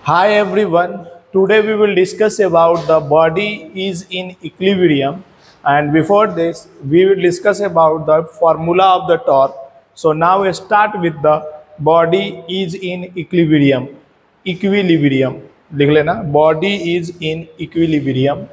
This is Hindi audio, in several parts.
Hi everyone. Today we will discuss about the body is in equilibrium, and before this we will discuss about the formula of the torque. So now we start with the body is in equilibrium. Equilibrium लिख लेना, body is in equilibrium.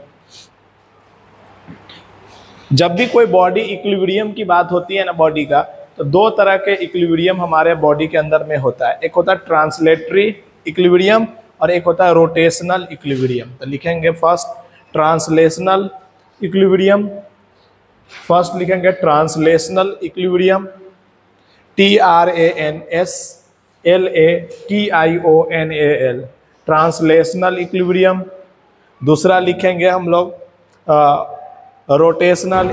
जब भी कोई बॉडी इक्विलिब्रियम की बात होती है ना बॉडी का, तो दो तरह के इक्विलिब्रियम हमारे बॉडी के अंदर में होता है। एक होता है ट्रांसलेटरी इक्विलिब्रियम और एक होता है रोटेशनल इक्विलिब्रियम। तो लिखेंगे फर्स्ट ट्रांसलेशनल इक्विलिब्रियम, फर्स्ट लिखेंगे translational equilibrium, TRANSLATIONAL translational equilibrium. दूसरा लिखेंगे हम लोग rotational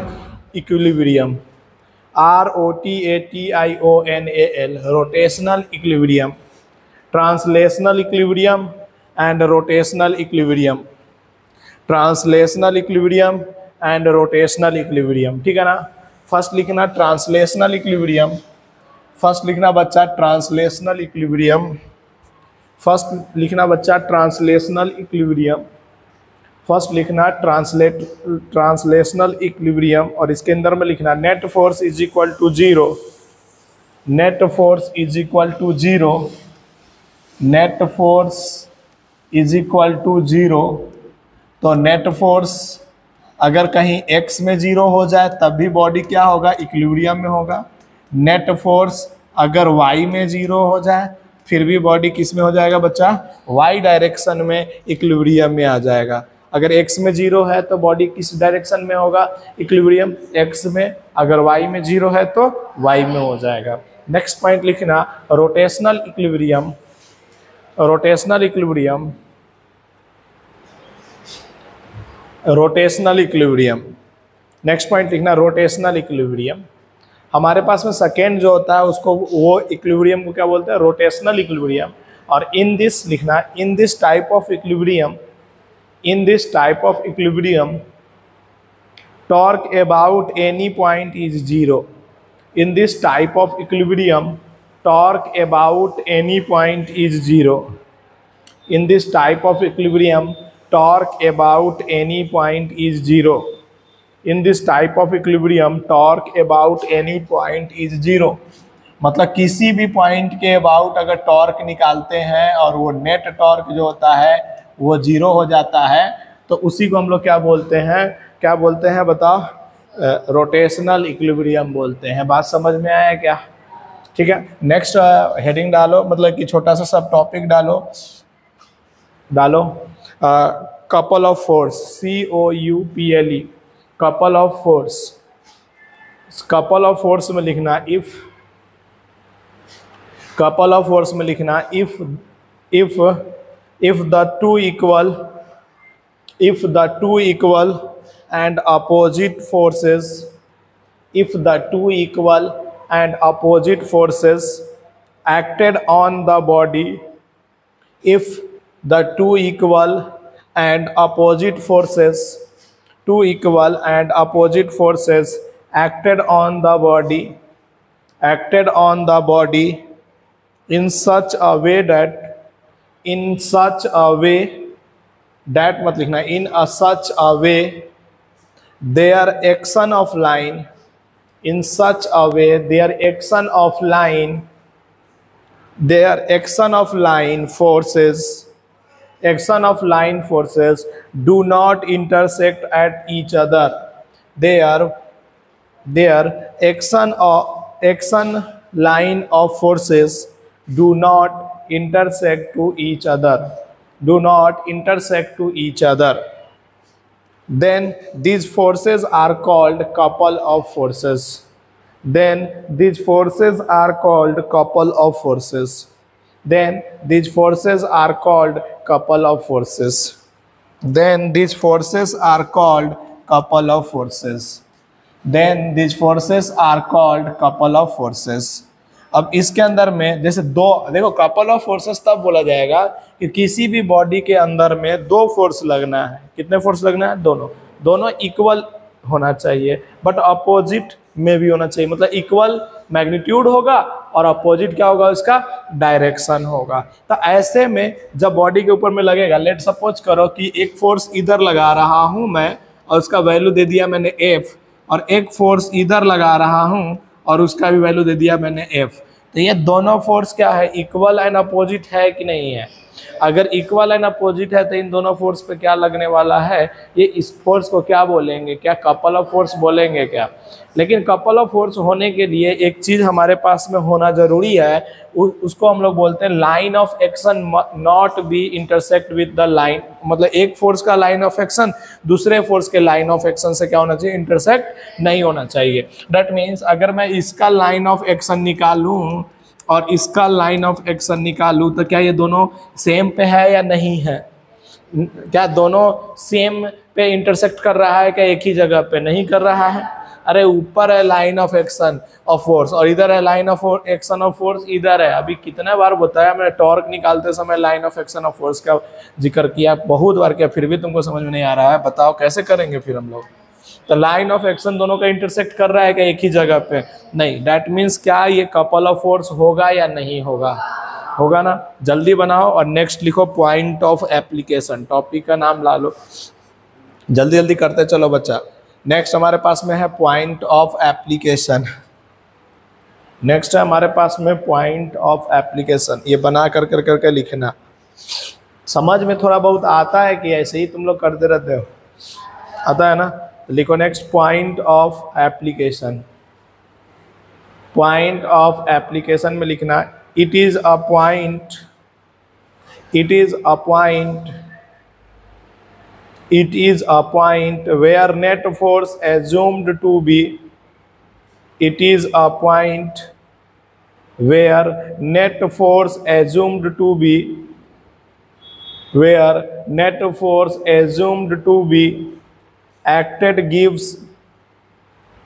equilibrium, ROTATIONAL rotational equilibrium, translational equilibrium and rotational equilibrium, translational equilibrium and rotational equilibrium. ठीक है ना। फर्स्ट लिखना ट्रांसलेशनल इक्विलिब्रियम, फर्स्ट लिखना बच्चा ट्रांसलेशनल इक्विलिब्रियम, फर्स्ट लिखना बच्चा ट्रांसलेशनल इक्विलिब्रियम, फर्स्ट लिखना ट्रांसलेशनल इक्विलिब्रियम और इसके अंदर में लिखना net force is equal to zero, net force is equal to zero, net force is equal to zero. तो नेट फोर्स अगर कहीं x में जीरो हो जाए तब भी बॉडी क्या होगा, इक्विलिब्रियम में होगा। नेट फोर्स अगर y में जीरो हो जाए फिर भी बॉडी किस में हो जाएगा बच्चा, y डायरेक्शन में इक्विलिब्रियम में आ जाएगा। अगर x में जीरो है तो बॉडी किस डायरेक्शन में होगा, इक्विलिब्रियम x में। अगर y में जीरो है तो y में हो जाएगा। नेक्स्ट पॉइंट लिखना rotational equilibrium, rotational equilibrium, rotational equilibrium. Next point लिखना रोटेशनल इक्विलिब्रियम। हमारे पास में सेकेंड जो होता है उसको वो इक्विलिब्रियम को क्या बोलते हैं, रोटेशनल इक्विलिब्रियम। और इन दिस लिखना in this type of equilibrium, in this type of equilibrium torque about any point is zero. In this type of equilibrium torque about any point is zero. In this type of equilibrium torque about any point is zero. In this type of equilibrium torque about any point is zero. मतलब किसी भी पॉइंट के अबाउट अगर टॉर्क निकालते हैं और वो नेट टॉर्क जो होता है वो जीरो हो जाता है तो उसी को हम लोग क्या बोलते हैं, क्या बोलते हैं बताओ, रोटेशनल इक्विलिब्रियम बोलते हैं। बात समझ में आया क्या? ठीक है। नेक्स्ट हेडिंग डालो, मतलब कि छोटा सा सब टॉपिक डालो, couple of force, COUPLE, couple of force. Couple of force में लिखना इफ, कपल ऑफ फोर्स में लिखना if the two equal and opposite forces, if the two equal and opposite forces acted on the body, if the two equal and opposite forces, two equal and opposite forces acted on the body, acted on the body in such a way that, in such a way that मत लिखना, in a such a way their action of line, in such a way their action of line, their action of line forces, action of line forces do not intersect at each other. Their action line of forces do not intersect to each other, do not intersect to each other. Then these forces are called couple of forces. Then these forces are called couple of forces. Then these forces are called couple of forces. Then these forces are called couple of forces. Then these forces are called couple of forces. अब इसके अंदर में जैसे दो, देखो कपल ऑफ फोर्सेस तब बोला जाएगा कि किसी भी बॉडी के अंदर में दो फोर्स लगना है। कितने फोर्स लगना है? दोनों, दोनों इक्वल होना चाहिए बट अपोजिट में भी होना चाहिए, मतलब इक्वल मैग्नीट्यूड होगा और अपोजिट क्या होगा, उसका डायरेक्शन होगा। तो ऐसे में जब बॉडी के ऊपर में लगेगा, लेट सपोज करो कि एक फोर्स इधर लगा रहा हूं मैं और उसका वैल्यू दे दिया मैंने F, और एक फोर्स इधर लगा रहा हूं और उसका भी वैल्यू दे दिया मैंने F। तो ये दोनों फोर्स क्या है, इक्वल एंड अपोजिट है कि नहीं है? अगर इक्वल एंड अपोजिट है तो इन दोनों फोर्स पे क्या लगने वाला है, ये इस फोर्स को क्या बोलेंगे, क्या कपल ऑफ फोर्स बोलेंगे क्या? लेकिन कपल ऑफ फोर्स होने के लिए एक चीज हमारे पास में होना जरूरी है, उसको हम लोग बोलते हैं line of action not be intersect with the line, मतलब एक फोर्स का लाइन ऑफ एक्शन दूसरे फोर्स के लाइन ऑफ एक्शन से क्या होना चाहिए, इंटरसेक्ट नहीं होना चाहिए। दैट मीन्स अगर मैं इसका लाइन ऑफ एक्शन निकालूं और इसका लाइन ऑफ एक्शन निकालूं तो क्या ये दोनों सेम पे है या नहीं है? क्या दोनों सेम पे इंटरसेक्ट कर रहा है क्या, एक ही जगह पे? नहीं कर रहा है। अरे ऊपर है line of action of force और इधर है line of action of force, इधर है। अभी कितने बार बताया मैंने, टॉर्क निकालते समय line of action of force का जिक्र किया, बहुत बार किया, फिर भी तुमको समझ में नहीं आ रहा है। बताओ कैसे करेंगे फिर हम लोग? तो लाइन ऑफ एक्शन दोनों का इंटरसेक्ट कर रहा है क्या एक ही जगह पे? नहीं। दैट मीन्स क्या ये कपल ऑफ फोर्स होगा या नहीं होगा? होगा ना। जल्दी बनाओ और नेक्स्ट लिखो पॉइंट ऑफ एप्लीकेशन, टॉपिक का नाम ला लो, जल्दी जल्दी करते चलो बच्चा। नेक्स्ट हमारे पास में है पॉइंट ऑफ एप्लीकेशन। नेक्स्ट है हमारे पास में पॉइंट ऑफ एप्लीकेशन। ये बना कर करके लिखना। समझ में थोड़ा बहुत आता है कि ऐसे ही तुम लोग करते रहते हो? आता है ना। लिखो next point of application. Point of application में लिखना it is a point, it is a point where net force assumed to be, it is a point where net force assumed to be, where net force assumed to be acted gives,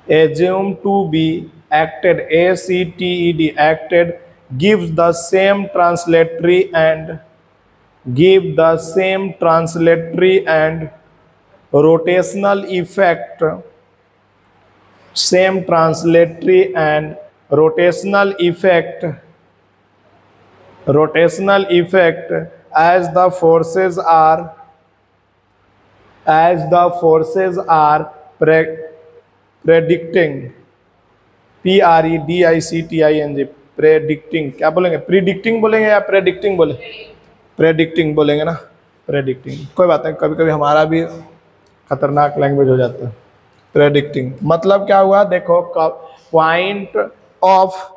assumed to be acted, ACTED, acted gives the same translatory and rotational effect, same translatory and rotational effect as the forces are predicting, PREDICTING, predicting. क्या बोलेंगे, प्रीडिक्टिंग बोलेंगे या प्रेडिक्टिंग बोले? प्रेडिक्टिंग बोलेंगे ना, प्रेडिक्टिंग। कोई बात नहीं, कभी कभी हमारा भी खतरनाक लैंग्वेज हो जाता है। प्रेडिक्टिंग मतलब क्या हुआ, देखो पॉइंट ऑफ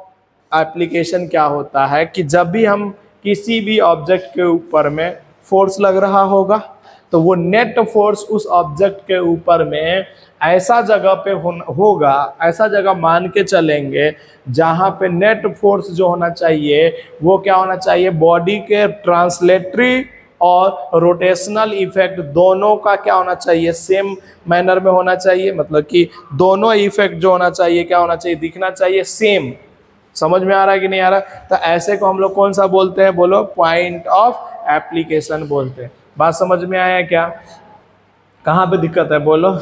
एप्लीकेशन क्या होता है कि जब भी हम किसी भी ऑब्जेक्ट के ऊपर में फोर्स लग रहा होगा तो वो नेट फोर्स उस ऑब्जेक्ट के ऊपर में ऐसा जगह पे होगा, ऐसा जगह मान के चलेंगे जहां पे नेट फोर्स जो होना चाहिए वो क्या होना चाहिए, बॉडी के ट्रांसलेटरी और रोटेशनल इफेक्ट दोनों का क्या होना चाहिए, सेम मैनर में होना चाहिए। मतलब कि दोनों इफेक्ट जो होना चाहिए क्या होना चाहिए, दिखना चाहिए सेम। समझ में आ रहा है कि नहीं आ रहा? तो ऐसे को हम लोग कौन सा बोलते हैं, बोलो पॉइंट ऑफ एप्लीकेशन बोलते हैं। बात समझ में आया क्या? कहाँ पे दिक्कत है बोलो?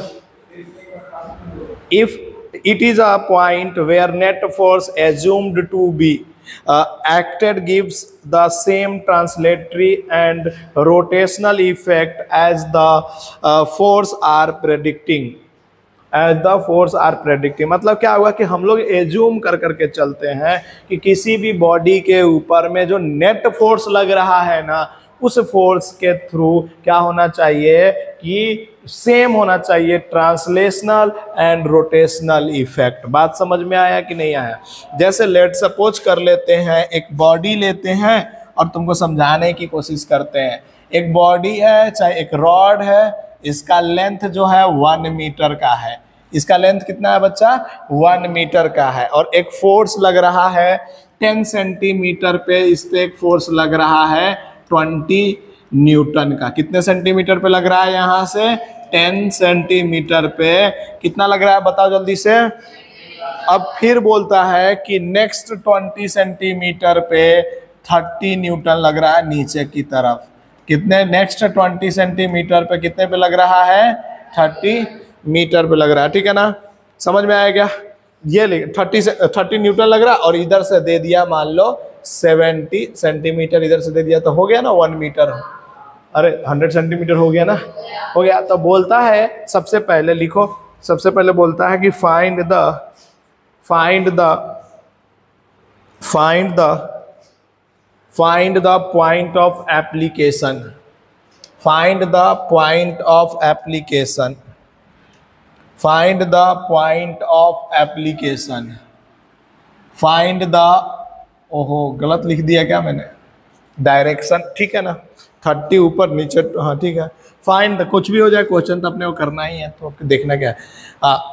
If it is a point where net force assumed to be acted gives the same translatory and rotational effect as the force are predicting, मतलब क्या हुआ कि हम लोग एज्यूम कर करके चलते हैं कि किसी भी बॉडी के ऊपर में जो नेट फोर्स लग रहा है ना, उस फोर्स के थ्रू क्या होना चाहिए कि सेम होना चाहिए ट्रांसलेशनल एंड रोटेशनल इफेक्ट। बात समझ में आया कि नहीं आया? जैसे लेट सपोज कर लेते हैं, एक बॉडी लेते हैं और तुमको समझाने की कोशिश करते हैं। एक बॉडी है, चाहे एक रॉड है, इसका लेंथ जो है 1 मीटर का है। इसका लेंथ कितना है बच्चा? 1 मीटर का है। और एक फोर्स लग रहा है 10 सेंटीमीटर पे, इस पे एक फोर्स लग रहा है 20 न्यूटन का। कितने सेंटीमीटर पे लग रहा है? यहाँ से 10 सेंटीमीटर पे कितना लग रहा है बताओ जल्दी से। अब फिर बोलता है कि नेक्स्ट 20 सेंटीमीटर पे 30 न्यूटन लग रहा है नीचे की तरफ। कितने? नेक्स्ट 20 सेंटीमीटर पे कितने पे लग रहा है? 30 मीटर पे लग रहा है। ठीक है ना, समझ में आया क्या? ये 30 न्यूटन लग रहा, और इधर से दे दिया मान लो 70 सेंटीमीटर, इधर से दे दिया तो हो गया ना 1 मीटर। अरे 100 सेंटीमीटर हो गया ना, हो गया। तो बोलता है, सबसे पहले लिखो, सबसे पहले बोलता है कि find the point of application, find the point of application, find the point of application, find the, ओहो गलत लिख दिया क्या मैंने, डायरेक्शन, ठीक है ना, 30 ऊपर नीचे, हाँ ठीक है। फाइंड, कुछ भी हो जाए क्वेश्चन तो अपने को करना ही है, तो देखना क्या है,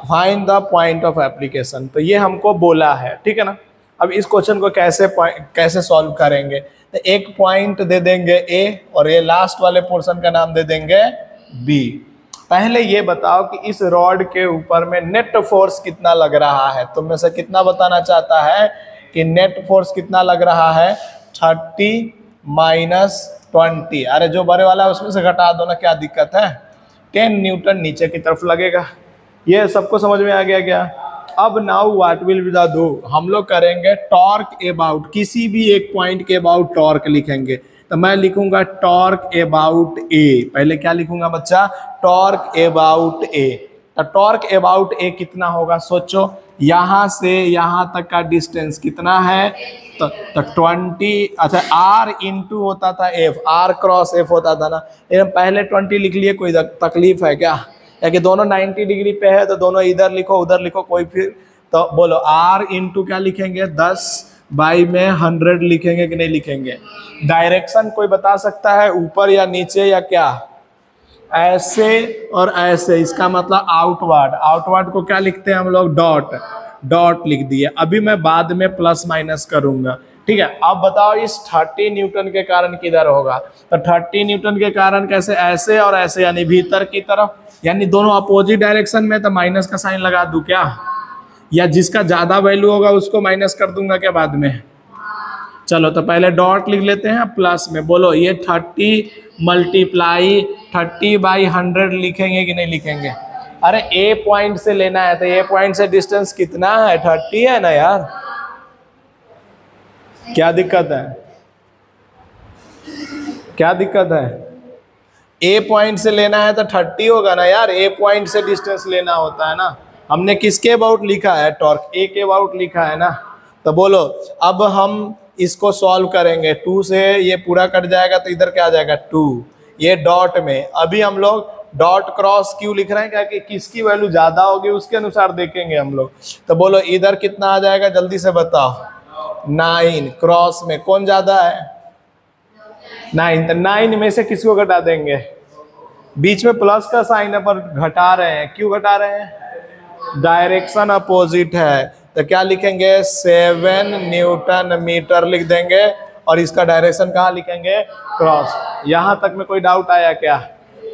find the point of application, तो ये हमको बोला है, ठीक है ना। अब इस क्वेश्चन को कैसे सॉल्व करेंगे, तो एक पॉइंट दे देंगे ए, और ये लास्ट वाले पोर्शन का नाम दे देंगे बी। पहले ये बताओ कि इस रॉड के ऊपर में नेट फोर्स कितना लग रहा है, तुम में से कितना बताना चाहता है कि नेट फोर्स कितना लग रहा है, 30 माइनस 20, अरे जो बड़े वाला है उसमें से घटा दो ना, क्या दिक्कत है, 10 न्यूटन नीचे की तरफ लगेगा। ये सबको समझ में आ गया क्या। अब now what will be the do, हम लोग करेंगे टॉर्क अबाउट, किसी भी एक पॉइंट के अबाउट टॉर्क लिखेंगे। तो मैं लिखूंगा टॉर्क अबाउट ए, पहले क्या लिखूंगा बच्चा, टॉर्क अबाउट ए। तो टॉर्क अबाउट ए कितना होगा, सोचो, यहां से यहां तक का डिस्टेंस कितना है, तो 20, अच्छा आर इंटू होता था एफ, आर क्रॉस एफ होता था ना, पहले 20 लिख लिए, कोई तकलीफ है क्या, या कि दोनों 90 डिग्री पे है तो दोनों इधर लिखो उधर लिखो, कोई फिर, तो बोलो आर इंटू क्या लिखेंगे, 10 बाई में 100 लिखेंगे कि नहीं लिखेंगे। डायरेक्शन कोई बता सकता है, ऊपर या नीचे या क्या, ऐसे और ऐसे, इसका मतलब आउटवर्ड, आउटवर्ड को क्या लिखते हैं हम लोग, डॉट, डॉट लिख दिए। अभी मैं बाद में प्लस माइनस करूंगा, ठीक है। अब बताओ इस 30 न्यूटन के कारण किधर होगा, तो 30 न्यूटन के कारण कैसे, ऐसे और ऐसे, यानी भीतर की तरफ, यानी दोनों अपोजिट डायरेक्शन में, तो माइनस का साइन लगा दूं क्या, या जिसका ज्यादा वैल्यू होगा उसको माइनस कर दूंगा क्या बाद में। चलो तो पहले डॉट लिख लेते हैं प्लस में, बोलो ये 30 मल्टीप्लाई 30 बाई 100 लिखेंगे कि नहीं लिखेंगे। अरे ए पॉइंट से लेना है तो ए पॉइंट से डिस्टेंस कितना है, 30 है ना यार, क्या दिक्कत है, क्या दिक्कत है, ए पॉइंट से लेना है तो 30 होगा ना यार, ए पॉइंट से डिस्टेंस लेना होता है ना। हमने किसके अबाउट लिखा है, टॉर्क ए के अबाउट लिखा है ना। तो बोलो अब हम इसको सॉल्व करेंगे, 2 से ये पूरा कट जाएगा तो इधर क्या आ जाएगा 2, ये डॉट में, अभी हम लोग डॉट क्रॉस क्यों लिख रहे हैं, क्या कि किसकी वैल्यू ज्यादा होगी उसके अनुसार देखेंगे हम लोग। तो बोलो इधर कितना आ जाएगा, जल्दी से बताओ, 9, क्रॉस में कौन ज्यादा है, 9, तो 9 में से किसको घटा देंगे, बीच में प्लस का साइन है पर घटा रहे हैं, क्यों घटा रहे हैं, डायरेक्शन अपोजिट है, तो क्या लिखेंगे 7 न्यूटन मीटर लिख देंगे, और इसका डायरेक्शन कहाँ लिखेंगे, क्रॉस। यहां तक में कोई डाउट आया क्या।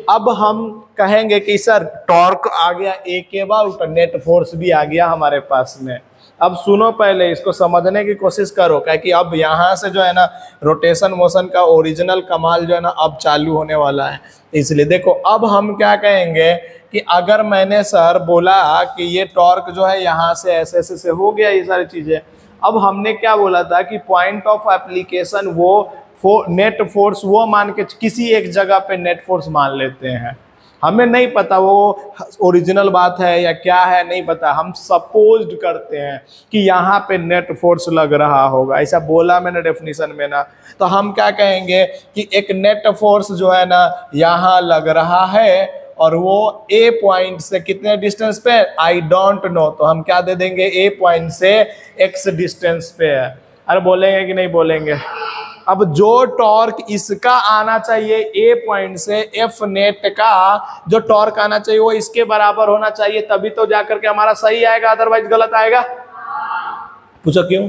अब हम कहेंगे कि सर टॉर्क आ गया ए के अबाउट, नेट फोर्स भी आ गया हमारे पास में। अब सुनो, पहले इसको समझने की कोशिश करो, क्या कि अब यहाँ से जो है ना रोटेशन मोशन का ओरिजिनल कमाल जो है ना अब चालू होने वाला है। इसलिए देखो अब हम क्या कहेंगे कि अगर मैंने सर बोला कि ये टॉर्क जो है यहाँ से ऐसे ऐसे से हो गया ये सारी चीज़ें, अब हमने क्या बोला था कि पॉइंट ऑफ एप्लीकेशन वो नेट फोर्स वो मान के किसी एक जगह पे नेट फोर्स मान लेते हैं। हमें नहीं पता वो ओरिजिनल बात है या क्या है, नहीं पता, हम सपोज्ड करते हैं कि यहाँ पे नेट फोर्स लग रहा होगा, ऐसा बोला मैंने डेफिनेशन में ना। तो हम क्या कहेंगे कि एक नेट फोर्स जो है ना यहाँ लग रहा है, और वो ए पॉइंट से कितने डिस्टेंस पे, आई डोंट नो, तो हम क्या दे देंगे, ए पॉइंट से एक्स डिस्टेंस पे है। अरे बोलेंगे कि नहीं बोलेंगे। अब जो टॉर्क इसका आना चाहिए ए पॉइंट से एफ नेट का जो टॉर्क आना चाहिए वो इसके बराबर होना चाहिए, तभी तो जाकर के हमारा सही आएगा, अदरवाइज गलत आएगा। पूछो क्यों,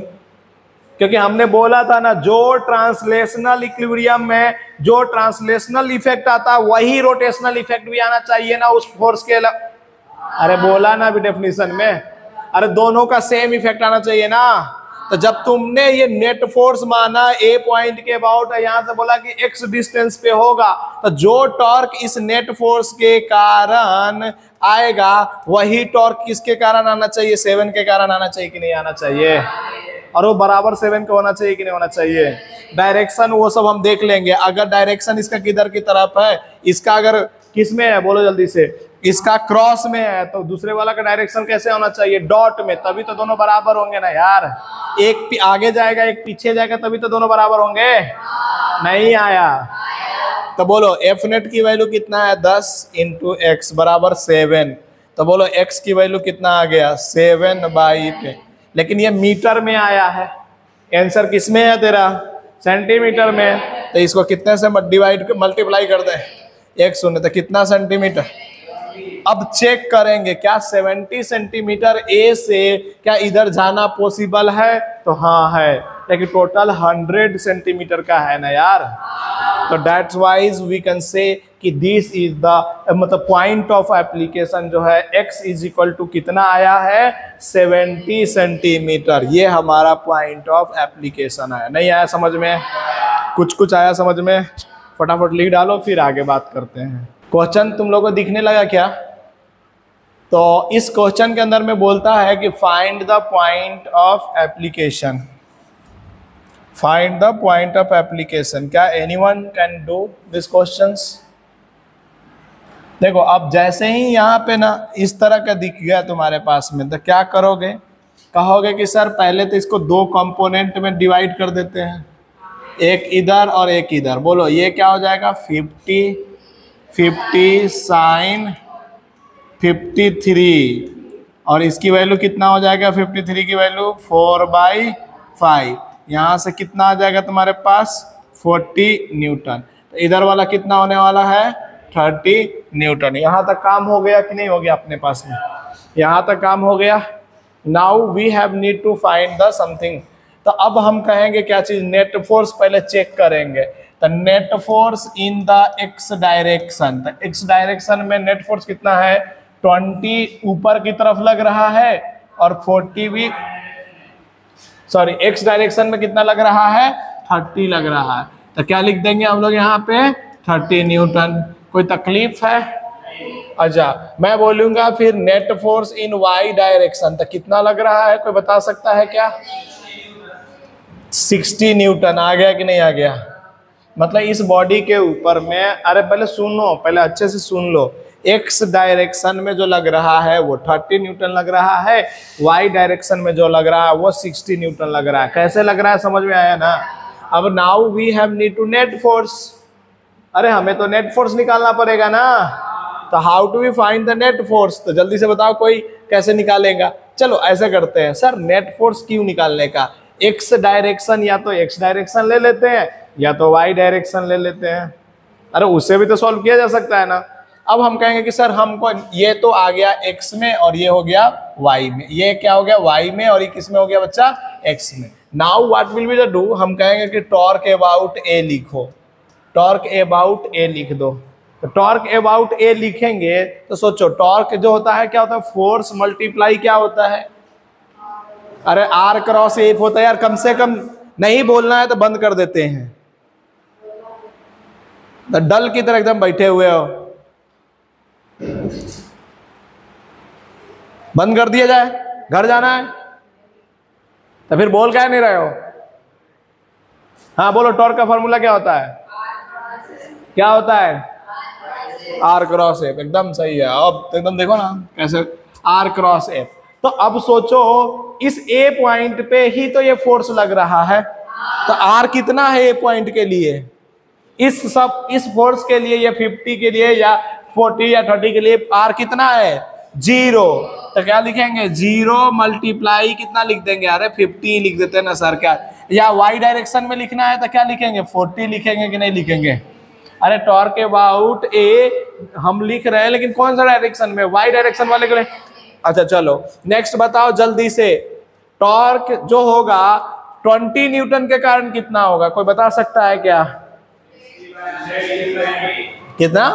क्योंकि हमने बोला था ना जो ट्रांसलेशनल इक्विलिब्रियम में जो ट्रांसलेशनल इफेक्ट आता है वही रोटेशनल इफेक्ट भी आना चाहिए ना उस फोर्स के। अरे बोला ना अभी डेफिनेशन में, अरे दोनों का सेम इफेक्ट आना चाहिए ना। तो जब तुमने ये नेट फोर्स माना ए पॉइंट के अबाउट, यहां से बोला कि एक्स डिस्टेंस पे होगा, तो जो टॉर्क इस नेट फोर्स के कारण आएगा वही टॉर्क किसके कारण आना चाहिए? 7 के कारण आना चाहिए कि नहीं आना चाहिए? और वो बराबर 7 का होना चाहिए कि नहीं होना चाहिए? डायरेक्शन वो सब हम देख लेंगे। अगर डायरेक्शन इसका किधर की तरफ है, इसका अगर किस में है बोलो जल्दी से, इसका क्रॉस में है, तो दूसरे वाला का डायरेक्शन कैसे होना चाहिए? डॉट में, तभी तो दोनों बराबर होंगे ना यार। एक आगे जाएगा एक पीछे जाएगा तभी तो दोनों बराबर होंगे। नहीं आया तो बोलो एफ नेट की वैल्यू कितना है? 10 इंटू एक्स बराबर 7। तो बोलो एक्स की वैल्यू कितना आ गया? 7/8। लेकिन ये मीटर में आया है, आंसर किस में है तेरा? सेंटीमीटर में। तो इसको कितने से मल्टीप्लाई कर दें? 1 शून्य, तो कितना सेंटीमीटर? अब चेक करेंगे क्या 70 सेंटीमीटर ए से क्या इधर जाना पॉसिबल है? तो हाँ है, लेकिन टोटल 100 सेंटीमीटर का है ना यार। तो that's wise we can say कि दिस इज द मतलब पॉइंट ऑफ एप्लीकेशन जो है x इज इक्वल टू कितना आया है? 70 सेंटीमीटर। ये हमारा पॉइंट ऑफ एप्लीकेशन है। नहीं आया समझ में? कुछ आया समझ में? फटाफट लिख डालो फिर आगे बात करते हैं। क्वेश्चन तुम लोगों को दिखने लगा क्या? तो इस क्वेश्चन के अंदर में बोलता है कि find the point of application. Find the point of application. क्या anyone can do this questions? देखो अब जैसे ही यहाँ पे ना इस तरह का दिख गया तुम्हारे पास में, तो क्या करोगे? कहोगे कि सर पहले तो इसको 2 कंपोनेंट में डिवाइड कर देते हैं, एक इधर और एक इधर। बोलो ये क्या हो जाएगा? 50 साइन 53, और इसकी वैल्यू कितना हो जाएगा? 53 की वैल्यू 4/5। यहाँ से कितना आ जाएगा तुम्हारे पास? 40 न्यूटन। तो इधर वाला कितना होने वाला है? 30 न्यूटन। यहाँ तक काम हो गया कि नहीं हो गया अपने पास में? यहाँ तक काम हो गया। Now we have need to find the something. तो अब हम कहेंगे क्या चीज? नेट फोर्स पहले चेक करेंगे। तो net force in the x direction. तो एक्स डायरेक्शन में नेट फोर्स कितना है? 20 ऊपर की तरफ लग रहा है और 40 भी, सॉरी एक्स डायरेक्शन में कितना लग रहा है? 30 लग रहा है। तो क्या लिख देंगे हम लोग यहाँ पे? 30 न्यूटन। कोई तकलीफ है? अच्छा मैं बोलूंगा फिर net force in Y direction. तो कितना लग रहा है? कोई बता सकता है क्या? 60 न्यूटन। आ गया कि नहीं आ गया? मतलब इस बॉडी के ऊपर में, अरे पहले सुनो, पहले अच्छे से सुन लो। एक्स डायरेक्शन में जो लग रहा है वो 30 न्यूटन लग रहा है, वाई डायरेक्शन में जो लग रहा है वो 60 न्यूटन लग रहा है। कैसे लग रहा है समझ में आया ना? अब now we have need to net force. अरे हमें तो नेट फोर्स निकालना पड़ेगा ना। तो how to we find the net force? तो जल्दी से बताओ कोई कैसे निकालेगा? चलो ऐसे करते हैं, सर नेट फोर्स क्यों निकालने का? एक्स डायरेक्शन या तो एक्स डायरेक्शन ले लेते हैं या तो वाई डायरेक्शन ले लेते हैं। अरे उससे भी तो सॉल्व किया जा सकता है ना। अब हम कहेंगे कि सर हमको ये तो आ गया एक्स में और ये हो गया वाई में, ये क्या हो गया? वाई में, और ये किस में हो गया बच्चा? एक्स में। Now what will be the do? हम कहेंगे कि टॉर्क अबाउट ए लिखो। टॉर्क अबाउट ए लिख दो। तो टॉर्क अबाउट ए लिखेंगे तो सोचो टॉर्क जो होता है क्या होता है? फोर्स मल्टीप्लाई क्या होता है? अरे आर क्रॉस एफ होता है यार। कम से कम नहीं बोलना है तो बंद कर देते हैं। तो डल की तरह एकदम बैठे हुए हो, बंद कर दिया जाए। घर जाना है तो फिर बोल क्या नहीं रहे हो? हाँ बोलो, टॉर्क का फॉर्मूला क्या होता है? क्या होता है? R cross F. एकदम सही है। अब एकदम देखो ना कैसे, आर क्रॉस एफ। तो अब सोचो इस ए पॉइंट पे ही तो ये फोर्स लग रहा है। तो आर कितना है ए पॉइंट के लिए? इस फोर्स के लिए या 50 के लिए या 40 या 30 के लिए आर कितना है? 0। तो क्या लिखेंगे? 0 मल्टीप्लाई कितना लिख देंगे? अरे 50 लिख देते हैं ना सर। क्या या वाई डायरेक्शन में लिखना है तो क्या लिखेंगे? 40 लिखेंगे कि नहीं लिखेंगे? अरे टॉर्क अबाउट ए हम लिख रहे हैं, लेकिन कौन सा डायरेक्शन में? वाई डायरेक्शन वाले के लिए। अच्छा चलो नेक्स्ट बताओ जल्दी से। टॉर्क जो होगा 20 न्यूटन के कारण कितना होगा? कोई बता सकता है क्या? कितना?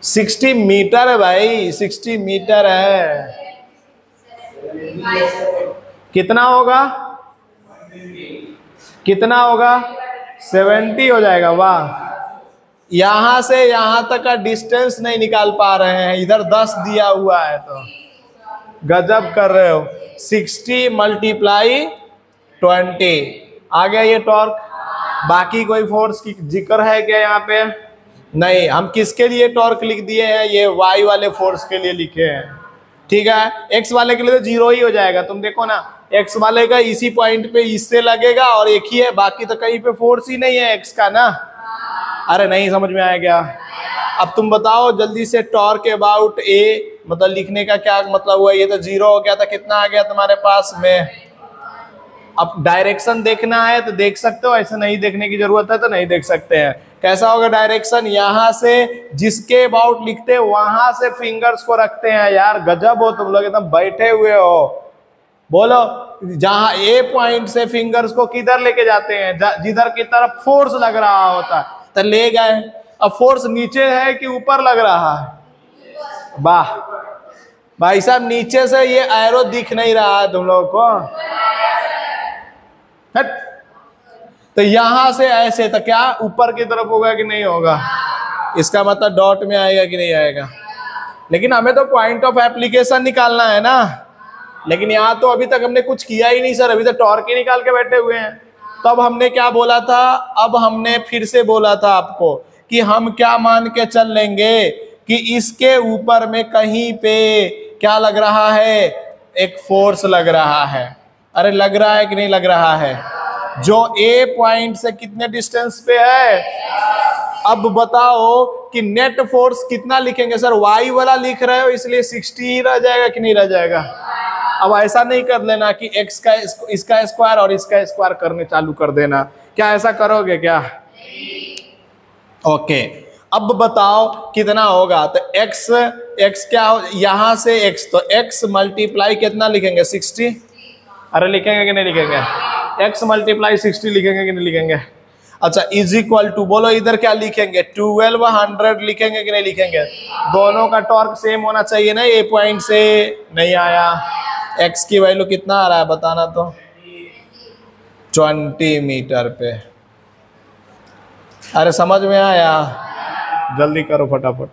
60 मीटर है भाई, 60 मीटर है। कितना होगा, कितना होगा, 70 हो जाएगा। वाह, यहां से यहां तक का डिस्टेंस नहीं निकाल पा रहे हैं, इधर 10 दिया हुआ है, तो गजब कर रहे हो। 60 मल्टीप्लाई 20 आ गया ये टॉर्क। बाकी कोई फोर्स की जिक्र है क्या यहाँ पे? नहीं। हम किसके लिए टॉर्क लिख दिए हैं? ये वाई वाले फोर्स के लिए लिखे हैं, ठीक है। एक्स वाले के लिए तो 0 ही हो जाएगा। तुम देखो ना, एक्स वाले का इसी पॉइंट पे इससे लगेगा और एक ही है, बाकी तो कहीं पे फोर्स ही नहीं है एक्स का ना। अरे नहीं समझ में आया क्या? अब तुम बताओ जल्दी से, टॉर्क अबाउट ए मतलब लिखने का क्या मतलब हुआ? ये तो 0 हो गया था, कितना आ गया तुम्हारे पास में? अब डायरेक्शन देखना है तो देख सकते हो, ऐसे नहीं देखने की जरूरत है तो नहीं देख सकते हैं। कैसा होगा डायरेक्शन? यहां से जिसके अबाउट लिखते हैं वहां से फिंगर्स को रखते हैं। यार गजब हो तुम लोग, एकदम बैठे हुए हो। बोलो, जहां ए पॉइंट से फिंगर्स को किधर लेके जाते हैं? जिधर की तरफ फोर्स लग रहा होता है तो ले गए। अब फोर्स नीचे है कि ऊपर लग रहा है? वाह भाई साहब, नीचे से ये एरो दिख नहीं रहा है तुम लोग को? तो यहां से ऐसे तो क्या ऊपर की तरफ होगा कि नहीं होगा? इसका मतलब डॉट में आएगा कि नहीं आएगा? लेकिन हमें तो पॉइंट ऑफ एप्लीकेशन निकालना है ना। लेकिन यहाँ तो अभी तक हमने कुछ किया ही नहीं सर, अभी तो टॉर्क ही निकाल के बैठे हुए हैं। तब हमने क्या बोला था? अब हमने फिर से बोला था आपको कि हम क्या मान के चल लेंगे कि इसके ऊपर में कहीं पे क्या लग रहा है? एक फोर्स लग रहा है। अरे लग रहा है कि नहीं लग रहा है? जो ए पॉइंट से कितने डिस्टेंस पे है? अब बताओ कि नेट फोर्स कितना लिखेंगे सर? वाई वाला लिख रहे हो इसलिए 60 ही रह जाएगा कि नहीं रह जाएगा? अब ऐसा नहीं कर लेना कि एक्स का इसका स्क्वायर और इसका स्क्वायर करने चालू कर देना। क्या ऐसा करोगे क्या? ओके, अब बताओ कितना होगा? तो एक्स क्या हो, यहां से एक्स, तो एक्स मल्टीप्लाई कितना लिखेंगे? 60। अरे लिखेंगे कि नहीं लिखेंगे? एक्स मल्टीप्लाई 60 लिखेंगे कि नहीं लिखेंगे? अच्छा, इज इक्वल टू, बोलो इधर क्या लिखेंगे? 1200 लिखेंगे कि नहीं लिखेंगे? दोनों का टॉर्क सेम होना चाहिए ना। ए पॉइंट से नहीं आया। एक्स की वैल्यू कितना आ रहा है बताना तो? 20 मीटर पे। अरे समझ में आया? जल्दी करो फटाफट।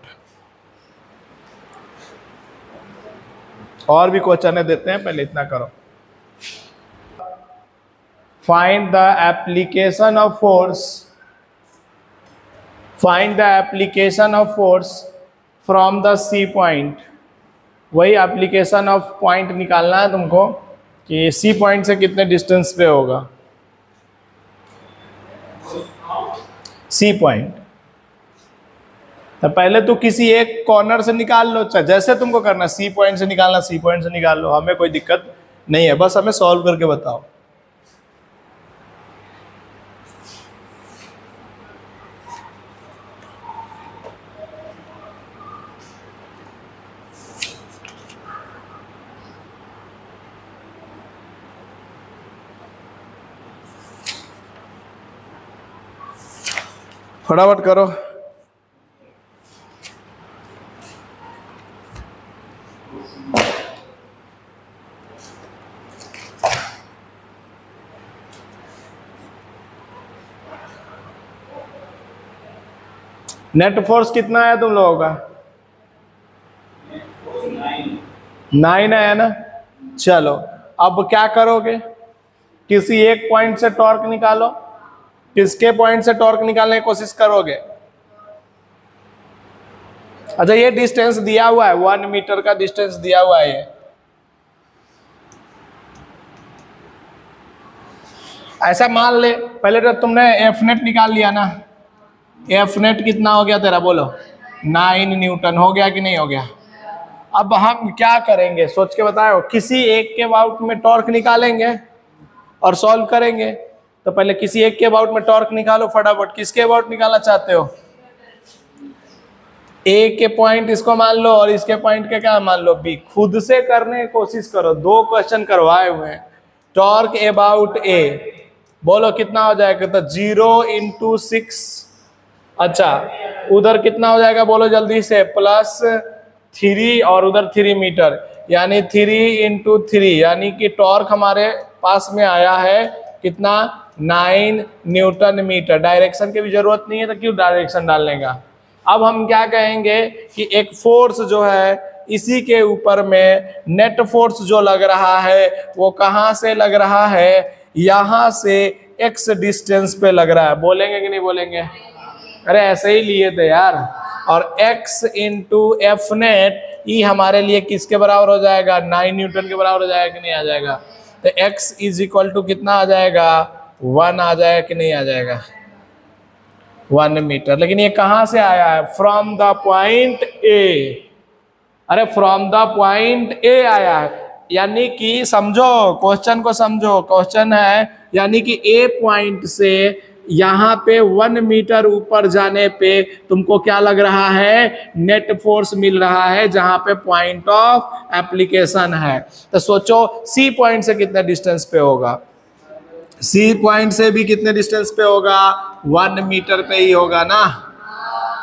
और भी क्वेश्चन देते हैं, पहले इतना करो। Find the application of force. Find the application of force from the C point. वही एप्लीकेशन ऑफ पॉइंट निकालना है तुमको कि सी पॉइंट से कितने डिस्टेंस पे होगा। सी पॉइंट तो पहले तो किसी एक कॉर्नर से निकाल लो, जैसे तुमको करना, सी पॉइंट से निकालना, सी पॉइंट से निकाल लो, हमें कोई दिक्कत नहीं है, बस हमें सॉल्व करके बताओ। फटाफट करो। नेट फोर्स कितना है तुम लोगों का? 9 है ना। चलो अब क्या करोगे? किसी एक पॉइंट से टॉर्क निकालो। किसके पॉइंट से टॉर्क निकालने की कोशिश करोगे? अच्छा, ये डिस्टेंस दिया हुआ है, 1 मीटर का डिस्टेंस दिया हुआ है। ये ऐसा मान ले, पहले तो तुमने एफ नेट निकाल लिया ना। एफ नेट कितना हो गया तेरा? बोलो 9 न्यूटन हो गया कि नहीं हो गया? अब हम क्या करेंगे सोच के बताओ। किसी एक के अबाउट में टॉर्क निकालेंगे और सॉल्व करेंगे। तो पहले किसी एक के अबाउट में टॉर्क निकालो फटाफट। किसके अबाउट निकालना चाहते हो? ए के पॉइंट इसको मान लो और इसके पॉइंट के क्या मान लो? बी। खुद से करने की कोशिश करो, 2 क्वेश्चन करवाए हुए हैं। टॉर्क अबाउट ए, बोलो कितना हो जाएगा? तो 0 × 6। अच्छा, उधर कितना हो जाएगा बोलो जल्दी से? +3 और उधर 3 मीटर। यानी 3 × 3 यानी कि टॉर्क हमारे पास में आया है कितना 9 न्यूटन मीटर। डायरेक्शन की भी जरूरत नहीं है तो क्यों डायरेक्शन डालने का। अब हम क्या कहेंगे कि एक फोर्स जो है इसी के ऊपर में नेट फोर्स जो लग रहा है वो कहाँ से लग रहा है, यहाँ से x डिस्टेंस पे लग रहा है। बोलेंगे कि नहीं बोलेंगे? अरे ऐसे ही लिए थे यार। और x × F नेट ये हमारे लिए किसके बराबर हो जाएगा, 9 न्यूटन के बराबर हो जाएगा कि नहीं आ जाएगा। तो x = कितना आ जाएगा, 1 आ जाएगा कि नहीं आ जाएगा, 1 मीटर। लेकिन ये कहाँ से आया है, फ्रॉम द पॉइंट ए। अरे फ्रॉम द पॉइंट ए आया है, यानी कि समझो क्वेश्चन को, समझो क्वेश्चन है यानी कि ए पॉइंट से यहाँ पे 1 मीटर ऊपर जाने पे तुमको क्या लग रहा है, नेट फोर्स मिल रहा है, जहां पे पॉइंट ऑफ एप्लीकेशन है। तो सोचो सी पॉइंट से कितने डिस्टेंस पे होगा, सी पॉइंट से भी कितने डिस्टेंस पे होगा, 1 मीटर पे ही होगा ना।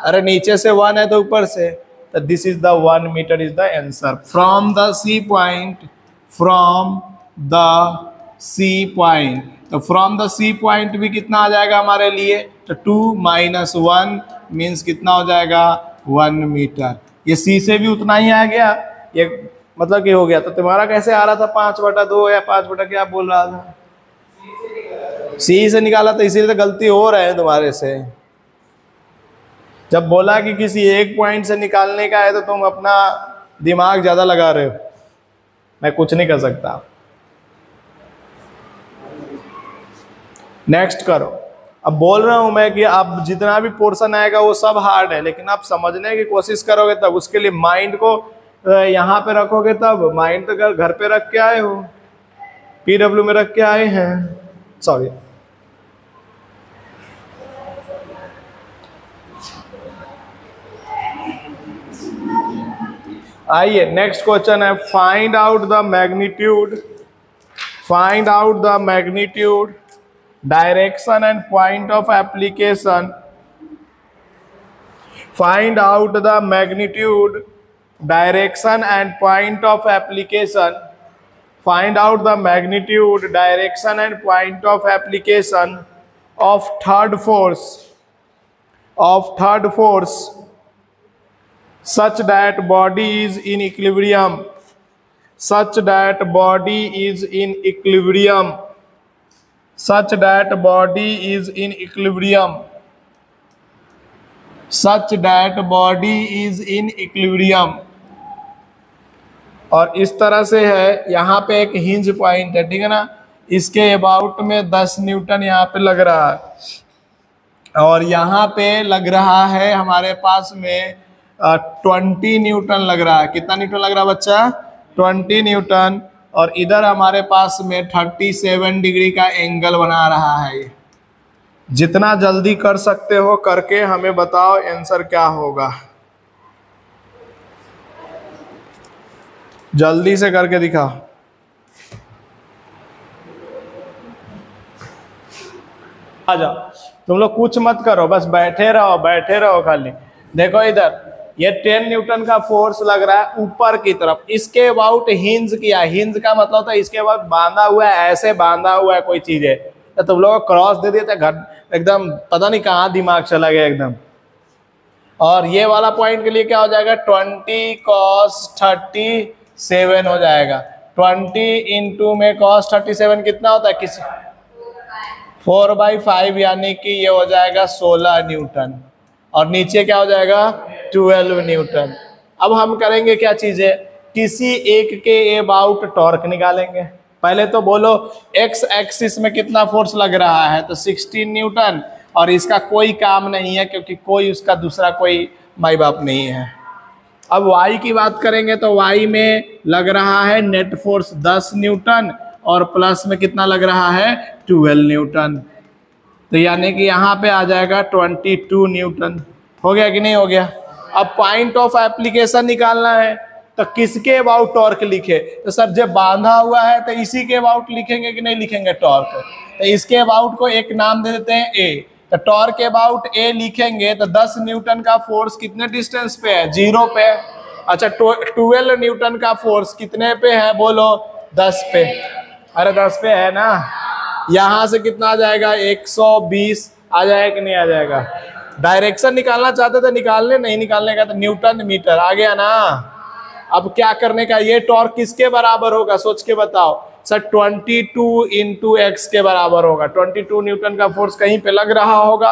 अरे नीचे से 1 है तो ऊपर से, तो this is the 1 metre is the answer from the C point, from the C point. तो फ्रॉम द सी पॉइंट भी कितना आ जाएगा हमारे लिए, तो 2 - 1 मीन्स कितना हो जाएगा, 1 मीटर। ये सी से भी उतना ही आ गया, ये मतलब कि हो गया। तो तुम्हारा कैसे आ रहा था 5/2 या 5 क्या बोल रहा था, सी से निकाला, तो इसीलिए तो गलती हो रहा है तुम्हारे से। जब बोला कि किसी एक पॉइंट से निकालने का है तो तुम अपना दिमाग ज्यादा लगा रहे हो, मैं कुछ नहीं कर सकता। नेक्स्ट करो। अब बोल रहा हूं मैं कि अब जितना भी पोर्शन आएगा वो सब हार्ड है, लेकिन आप समझने की कोशिश करोगे तब, उसके लिए माइंड को यहाँ पे रखोगे तब। माइंड तो घर पे रख के आए हो, PW में रख के आए हैं, सॉरी। आइए नेक्स्ट क्वेश्चन है, find out the magnitude, find out the magnitude, direction and point of application, find out the magnitude, direction and point of application, find out the magnitude, direction and point of application of third force, of third force such that body is in equilibrium, such that body is in equilibrium, such that body is in equilibrium, such that body is in equilibrium। और इस तरह से है, यहाँ पे एक हिंज पॉइंट है, ठीक है ना, इसके अबाउट में 10 न्यूटन यहाँ पे लग रहा है, और यहाँ पे लग रहा है हमारे पास में 20 न्यूटन लग रहा है। कितना न्यूटन लग रहा है बच्चा, 20 न्यूटन। और इधर हमारे पास में 37 डिग्री का एंगल बना रहा है। ये जितना जल्दी कर सकते हो करके हमें बताओ आंसर क्या होगा, जल्दी से करके दिखाओ। आ जाओ, तुम लोग कुछ मत करो, बस बैठे रहो, बैठे रहो खाली। देखो इधर ये 10 न्यूटन का फोर्स लग रहा है ऊपर की तरफ, इसके अबाउट हिंज किया। हिंज का मतलब होता है इसके अबाउट बांधा हुआ है, ऐसे बांधा हुआ है कोई चीज है, तो तुम लोग क्रॉस दे दिए थे, घर एकदम पता नहीं कहाँ दिमाग चला गया एकदम। और ये वाला पॉइंट के लिए क्या हो जाएगा, 20 cos 37 हो जाएगा। 20 इंटू में cos 37 कितना होता है, किसी 4/5 यानी कि ये हो जाएगा 16 न्यूटन, और नीचे क्या हो जाएगा 12 न्यूटन। अब हम करेंगे क्या चीजें, किसी एक के अबाउट टॉर्क निकालेंगे। पहले तो बोलो एक्स एक्सिस में कितना फोर्स लग रहा है, तो 16 न्यूटन, और इसका कोई काम नहीं है क्योंकि कोई उसका दूसरा कोई माई बाप नहीं है। अब वाई की बात करेंगे तो वाई में लग रहा है नेट फोर्स 10 न्यूटन, और प्लस में कितना लग रहा है 12 न्यूटन, तो यानी कि यहाँ पे आ जाएगा 22 न्यूटन। हो गया कि नहीं हो गया। अब पॉइंट ऑफ एप्लीकेशन निकालना है, तो किसके अबाउट टॉर्क लिखे, तो सर जब बांधा हुआ है तो इसी के अबाउट लिखेंगे कि नहीं लिखेंगे टॉर्क, तो इसके अबाउट को एक नाम दे देते हैं ए, तो टॉर्क के अबाउट ए लिखेंगे तो 10 न्यूटन का फोर्स कितने डिस्टेंस पे है, 0 पे, अच्छा 12 न्यूटन का फोर्स कितने पे है बोलो? 10 पे। अरे 10 पे है ना। यहां से कितना आ जाएगा? 120 आ जाएगा कि नहीं आ जाएगा? डायरेक्शन निकालना चाहते थे, निकालने नहीं निकालने का तो न्यूटन मीटर आ गया ना। अब क्या करने का? ये टॉर्क किसके बराबर होगा सोच के बताओ सर? 22 इंटू एक्स के बराबर होगा। 22 न्यूटन का फोर्स कहीं पे लग रहा होगा।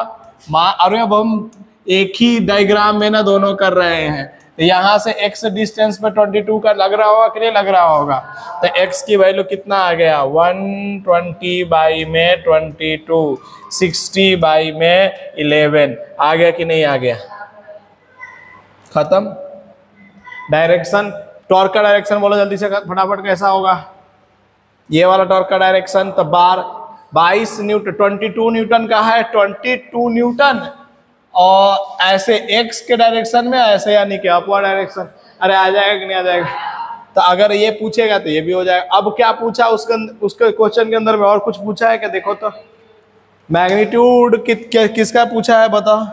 अरे अब हम एक ही डायग्राम में ना दोनों कर रहे हैं, तो यहाँ से x डिस्टेंस पे 22 का लग रहा होगा कि नहीं लग रहा होगा? तो x की वैल्यू कितना आ गया? 120 बाई में 22, 60 बाई में 11 आ गया कि नहीं आ गया? खत्म। डायरेक्शन, टॉर्क का डायरेक्शन बोलो जल्दी से फटाफट, कैसा होगा ये वाला टॉर्क का डायरेक्शन? तो 22 न्यूटन, 22 न्यूटन का है, 22 न्यूटन, और ऐसे एक्स के डायरेक्शन में ऐसे यानी कि अपवर्ड डायरेक्शन। अरे आ जाएगा कि नहीं आ जाएगा? तो अगर ये पूछेगा तो ये भी हो जाएगा। अब क्या पूछा उसके क्वेश्चन के अंदर में? और कुछ पूछा है क्या? देखो तो मैग्नीट्यूड किसका पूछा है बताओ?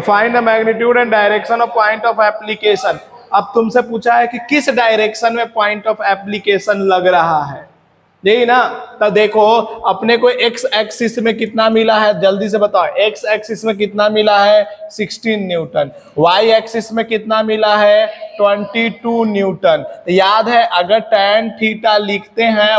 Find the magnitude and direction of point of application. अब तुमसे पूछा है कि किस डायरेक्शन में पॉइंट ऑफ एप्लीकेशन लग रहा है, यही ना। तो देखो अपने को एक्स एक्सिस में कितना मिला है जल्दी से बताओ। एक्स एक्सिस में कितना मिला है? 16 न्यूटन। वाई एक्सिस में कितना मिला है? 22 न्यूटन। याद है अगर tan थीटा लिखते हैं,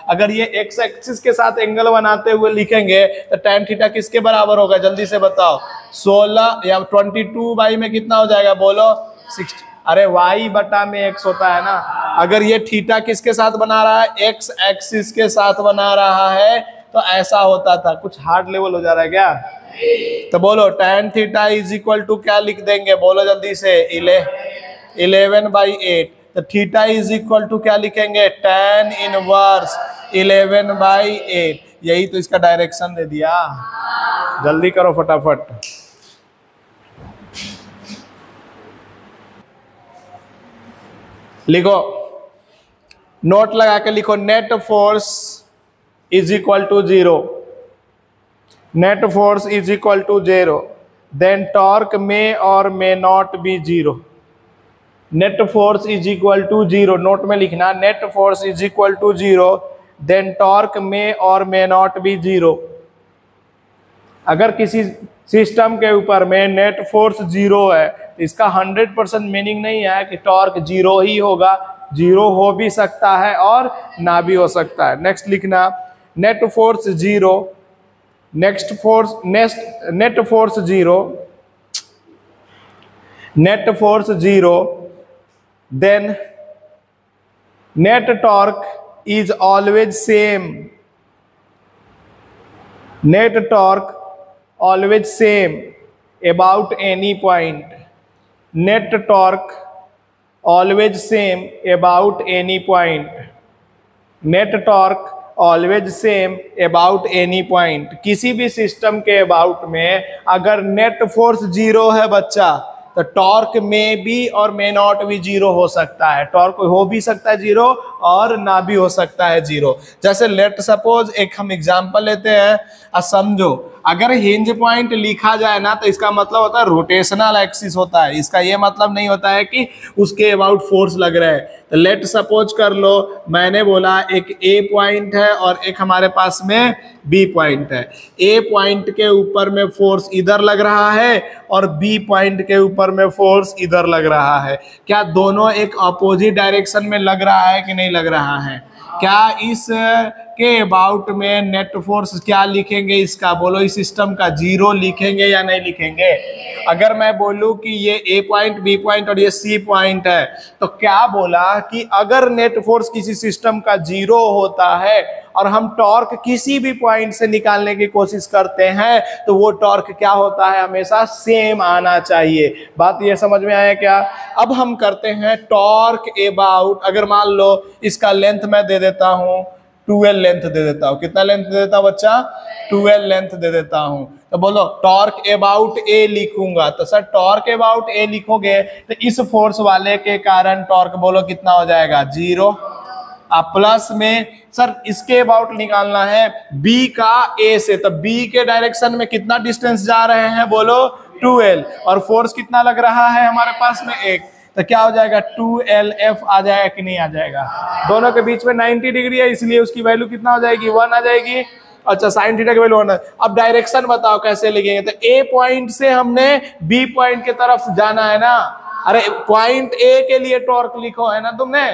अगर ये एक्स एक्सिस के साथ एंगल बनाते हुए लिखेंगे तो tan थीटा किसके बराबर होगा जल्दी से बताओ? 16 या 22 बाई में कितना हो जाएगा बोलो? 60। अरे y बटा में x होता है ना। अगर ये थीटा किसके साथ बना रहा है? x एक्सिस के साथ बना रहा है, तो ऐसा होता था। कुछ हार्ड लेवल हो जा रहा है क्या? तो बोलो tan theta is equal to क्या लिख देंगे बोलो जल्दी से? 11/8। तो थीटा इज इक्वल टू क्या लिखेंगे? tan inverse 11/8। यही तो इसका डायरेक्शन दे दिया। जल्दी करो फटाफट। लिखो, नोट लगा के लिखो, net force is equal to 0। Net force is equal to 0, then torque में और may not be 0। Net force is equal to 0, note में लिखना, net force is equal to 0, then torque में और मे नॉट बी 0। अगर किसी सिस्टम के ऊपर में नेट फोर्स 0 है, इसका 100% मीनिंग नहीं है कि टॉर्क 0 ही होगा। 0 हो भी सकता है और ना भी हो सकता है। नेक्स्ट लिखना, net force 0, net force 0, then net torque is always same. Net torque always same about any point. Net torque always same about any point. Net torque always same about any point. किसी भी सिस्टम के अबाउट में अगर नेट फोर्स 0 है बच्चा, तो टॉर्क में भी और मे नॉट भी 0 हो सकता है। टॉर्क हो भी सकता है 0 और ना भी हो सकता है 0। जैसे लेट सपोज एक हम एग्जांपल लेते हैं, समझो अगर हिंज पॉइंट लिखा जाए ना तो इसका मतलब होता है रोटेशनल एक्सिस होता है। इसका ये मतलब नहीं होता है कि उसके अबाउट फोर्स लग रहा है। तो लेट सपोज कर लो, मैंने बोला एक ए पॉइंट है और एक हमारे पास में बी पॉइंट है। ए पॉइंट के ऊपर में फोर्स इधर लग रहा है और बी पॉइंट के ऊपर में फोर्स इधर लग रहा है। क्या दोनों एक अपोजिट डायरेक्शन में लग रहा है कि नहीं लग रहा है? क्या इस के अबाउट में नेट फोर्स क्या लिखेंगे इसका बोलो? इस सिस्टम का 0 लिखेंगे या नहीं लिखेंगे? अगर मैं बोलूं कि ये ए पॉइंट, बी पॉइंट और ये सी पॉइंट है, तो क्या बोला कि अगर नेट फोर्स किसी सिस्टम का 0 होता है और हम टॉर्क किसी भी पॉइंट से निकालने की कोशिश करते हैं, तो वो टॉर्क क्या होता है? हमेशा सेम आना चाहिए। बात ये समझ में आया क्या? अब हम करते हैं टॉर्क अबाउट। अगर मान लो इसका लेंथ मैं दे देता हूं 12 लेंथ दे देता हूं। कितना लेंथ दे देता हूं बच्चा? 12 लेंथ दे देता हूं। तो बोलो टॉर्क अबाउट ए लिखूंगा, तो सर टॉर्क अबाउट ए लिखोगे तो इस फोर्स वाले के कारण टॉर्क बोलो कितना हो जाएगा? 0। अब प्लस में सर इसके अबाउट निकालना है बी का ए से, तो बी के डायरेक्शन में कितना डिस्टेंस जा रहे हैं बोलो? 12। और फोर्स कितना लग रहा है हमारे पास में? 1। तो क्या हो जाएगा 2LF आ जाएगा कि नहीं आ जाएगा। दोनों के बीच में 90 डिग्री है, इसलिए उसकी वैल्यू कितना हो जाएगी 1 आ जाएगी। अच्छा साइन थीटा की वैल्यू 1 है। अब डायरेक्शन बताओ कैसे लिखेंगे। तो ए पॉइंट से हमने बी पॉइंट की तरफ जाना है ना। अरे पॉइंट ए के लिए टॉर्क लिखो है ना तुमने,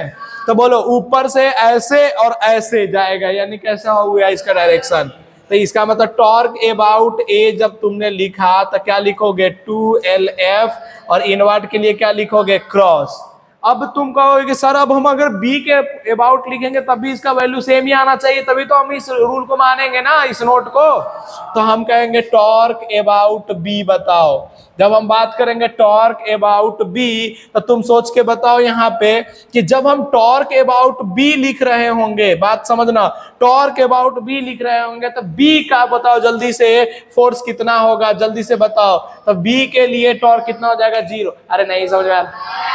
तो बोलो ऊपर से ऐसे और ऐसे जाएगा, यानी कैसा हो गया इसका डायरेक्शन। तो इसका मतलब टॉर्क अबाउट ए जब तुमने लिखा तो क्या लिखोगे 2LF, और इनवर्ट के लिए क्या लिखोगे क्रॉस। अब तुम कहोगे कि सर अब हम अगर बी के अबाउट लिखेंगे तब भी इसका वैल्यू सेम ही आना चाहिए, तभी तो हम इस रूल को मानेंगे ना, इस नोट को। तो हम कहेंगे टॉर्क अबाउट बी बताओ। जब हम बात करेंगे टॉर्क अबाउट बी तो तुम सोच के बताओ यहाँ पे कि जब हम टॉर्क अबाउट बी लिख रहे होंगे, बात समझना, टॉर्क अबाउट बी लिख रहे होंगे तो बी का बताओ जल्दी से, फोर्स कितना होगा जल्दी से बताओ। तो बी के लिए टॉर्क कितना हो जाएगा 0। अरे नहीं समझ में आ रहा।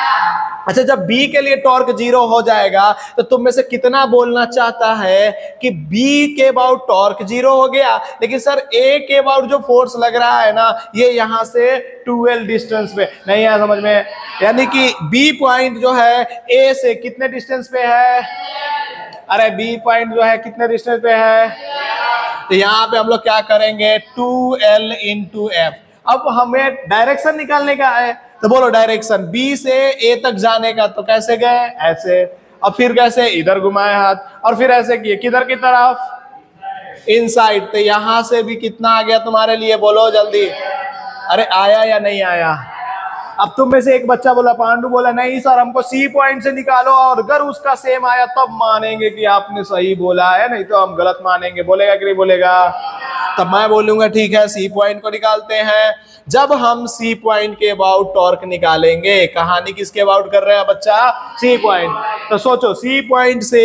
अच्छा जब B के लिए टॉर्क 0 हो जाएगा तो तुम में से कितना बोलना चाहता है कि B के अबाउट टॉर्क 0 हो गया, लेकिन सर A के अबाउट जो फोर्स लग रहा है ना ये यहां से 2L डिस्टेंस पे नहीं है, समझ में। यानी कि B पॉइंट जो है A से कितने डिस्टेंस पे है। अरे B पॉइंट जो है कितने डिस्टेंस पे है। तो यहाँ पे हम लोग क्या करेंगे 2L इंटू F। अब हमें डायरेक्शन निकालने का है, तो बोलो डायरेक्शन बी से ए तक जाने का, तो कैसे गए ऐसे, अब फिर कैसे इधर घुमाए हाथ, और फिर ऐसे किए किधर की तरफ इनसाइड। तो यहां से भी कितना आ गया तुम्हारे लिए बोलो जल्दी। अरे आया या नहीं आया। अब तुम में से एक बच्चा बोला, पांडु बोला नहीं सर हमको सी पॉइंट से निकालो, और अगर उसका सेम आया तब मानेंगे कि आपने सही बोला है, नहीं तो हम गलत मानेंगे। बोलेगा कि नहीं बोलेगा। तब मैं बोलूंगा ठीक है सी पॉइंट को निकालते हैं। जब हम सी पॉइंट के अबाउट टॉर्क निकालेंगे, कहानी किसके अबाउट कर रहे हैं बच्चा, सी पॉइंट। तो सोचो सी पॉइंट से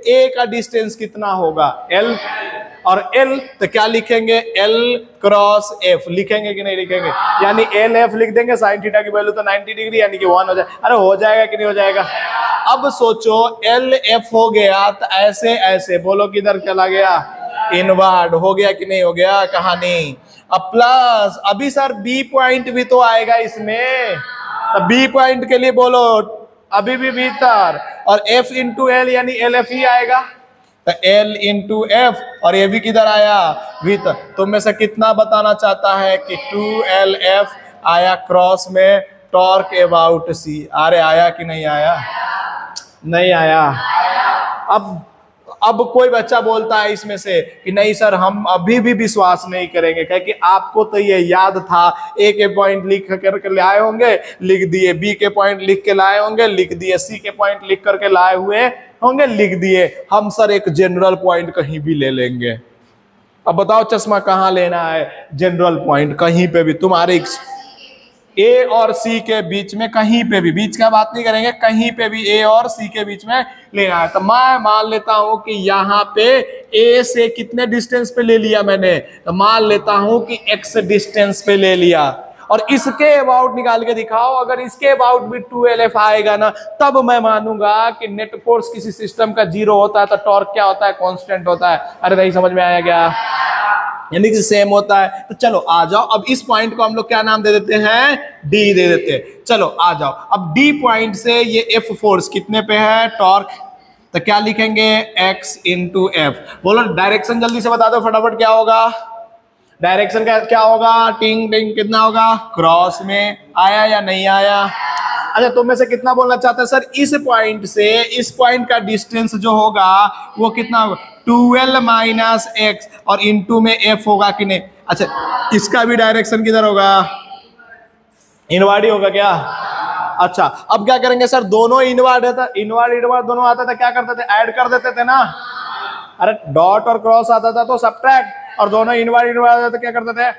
ए का डिस्टेंस कितना होगा L, और L तो क्या लिखेंगे L क्रॉस F लिखेंगे कि नहीं लिखेंगे। यानी LF लिख देंगे, साइन थीटा की वैल्यू तो 90 डिग्री यानी कि 1 हो जाए। अरे हो जाएगा कि नहीं हो जाएगा। अब सोचो LF हो गया तो ऐसे ऐसे बोलो किधर चला गया इनवर्ड हो गया कि नहीं हो गया कहानी। अब प्लस अभी सर बी पॉइंट भी तो आएगा इसमें, तो बी पॉइंट के लिए बोलो अभी भी भीतर, और F इंटू एल यानी LF ही आएगा। तो L इंटू F, और ये भी किधर आया भीतर। तुम में से कितना बताना चाहता है कि 2LF आया क्रॉस में टॉर्क अबाउट C। अरे आया कि नहीं आया, नहीं आया। अब कोई बच्चा बोलता है इसमें से कि नहीं सर हम अभी भी विश्वास नहीं करेंगे, क्योंकि आपको तो ये याद था ए के पॉइंट लिख करके लाए होंगे लिख दिए, बी के पॉइंट लिख के लाए होंगे लिख दिए, सी के पॉइंट लिख करके लाए हुए होंगे लिख दिए। हम सर एक जनरल पॉइंट कहीं भी ले लेंगे। अब बताओ चश्मा कहाँ लेना है, जनरल पॉइंट कहीं पे भी तुम्हारे ए और सी के बीच में, कहीं पे भी, बीच का बात नहीं करेंगे, कहीं पे भी ए और सी के बीच में लेना है। तो मैं मान लेता हूं कि यहाँ पे ए से कितने डिस्टेंस पे ले लिया मैंने, तो मान लेता हूं कि x डिस्टेंस पे ले लिया, और इसके अबाउट निकाल के दिखाओ। अगर इसके अबाउट भी 2LF आएगा ना तब मैं मानूंगा कि नेट फोर्स किसी सिस्टम का 0 होता है तो टॉर्क क्या होता है, कांस्टेंट होता है। अरे नहीं समझ में आया क्या, यानी कि सेम होता है। तो चलो आ जाओ, अब इस पॉइंट को हम लोग क्या नाम दे देते हैं, डी दे देते हैं। चलो आ जाओ, अब डी पॉइंट से ये F फोर्स कितने पे है टॉर्क, तो क्या लिखेंगे x इंटू एफ। बोलो डायरेक्शन जल्दी से बता दो फटाफट क्या होगा, डायरेक्शन का क्या होगा, टिंग टिंग कितना होगा, क्रॉस में। आया या नहीं आया। अच्छा तुम में से कितना बोलना चाहते हैं सर इस पॉइंट से इस पॉइंट का डिस्टेंस जो होगा वो कितना होगा 2L माइनस एक्स, और इनटू में F होगा कि नहीं। अच्छा इसका भी डायरेक्शन किधर होगा, इनवर्ड ही होगा क्या। अच्छा अब क्या करेंगे सर, दोनों इनवर्ड है, इनवर्ड दोनों आता था, क्या करते थे ऐड कर देते थे ना। अरे डॉट और क्रॉस आता था तो सबट्रैक्ट, और दोनों इनवर्ड आता था तो क्या करते थे।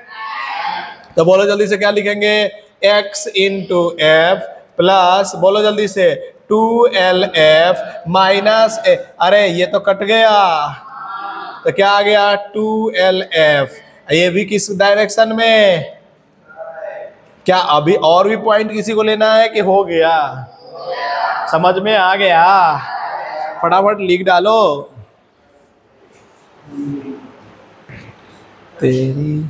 तो बोलो जल्दी से क्या लिखेंगे, x इंटू एफ प्लस, बोलो जल्दी से 2LF माइनस ए। अरे ये तो कट गया, तो क्या आ गया 2LF। ये भी किस डायरेक्शन में, क्या अभी और भी पॉइंट किसी को लेना है कि हो गया, समझ में आ गया, फटाफट लिख डालो तेरी।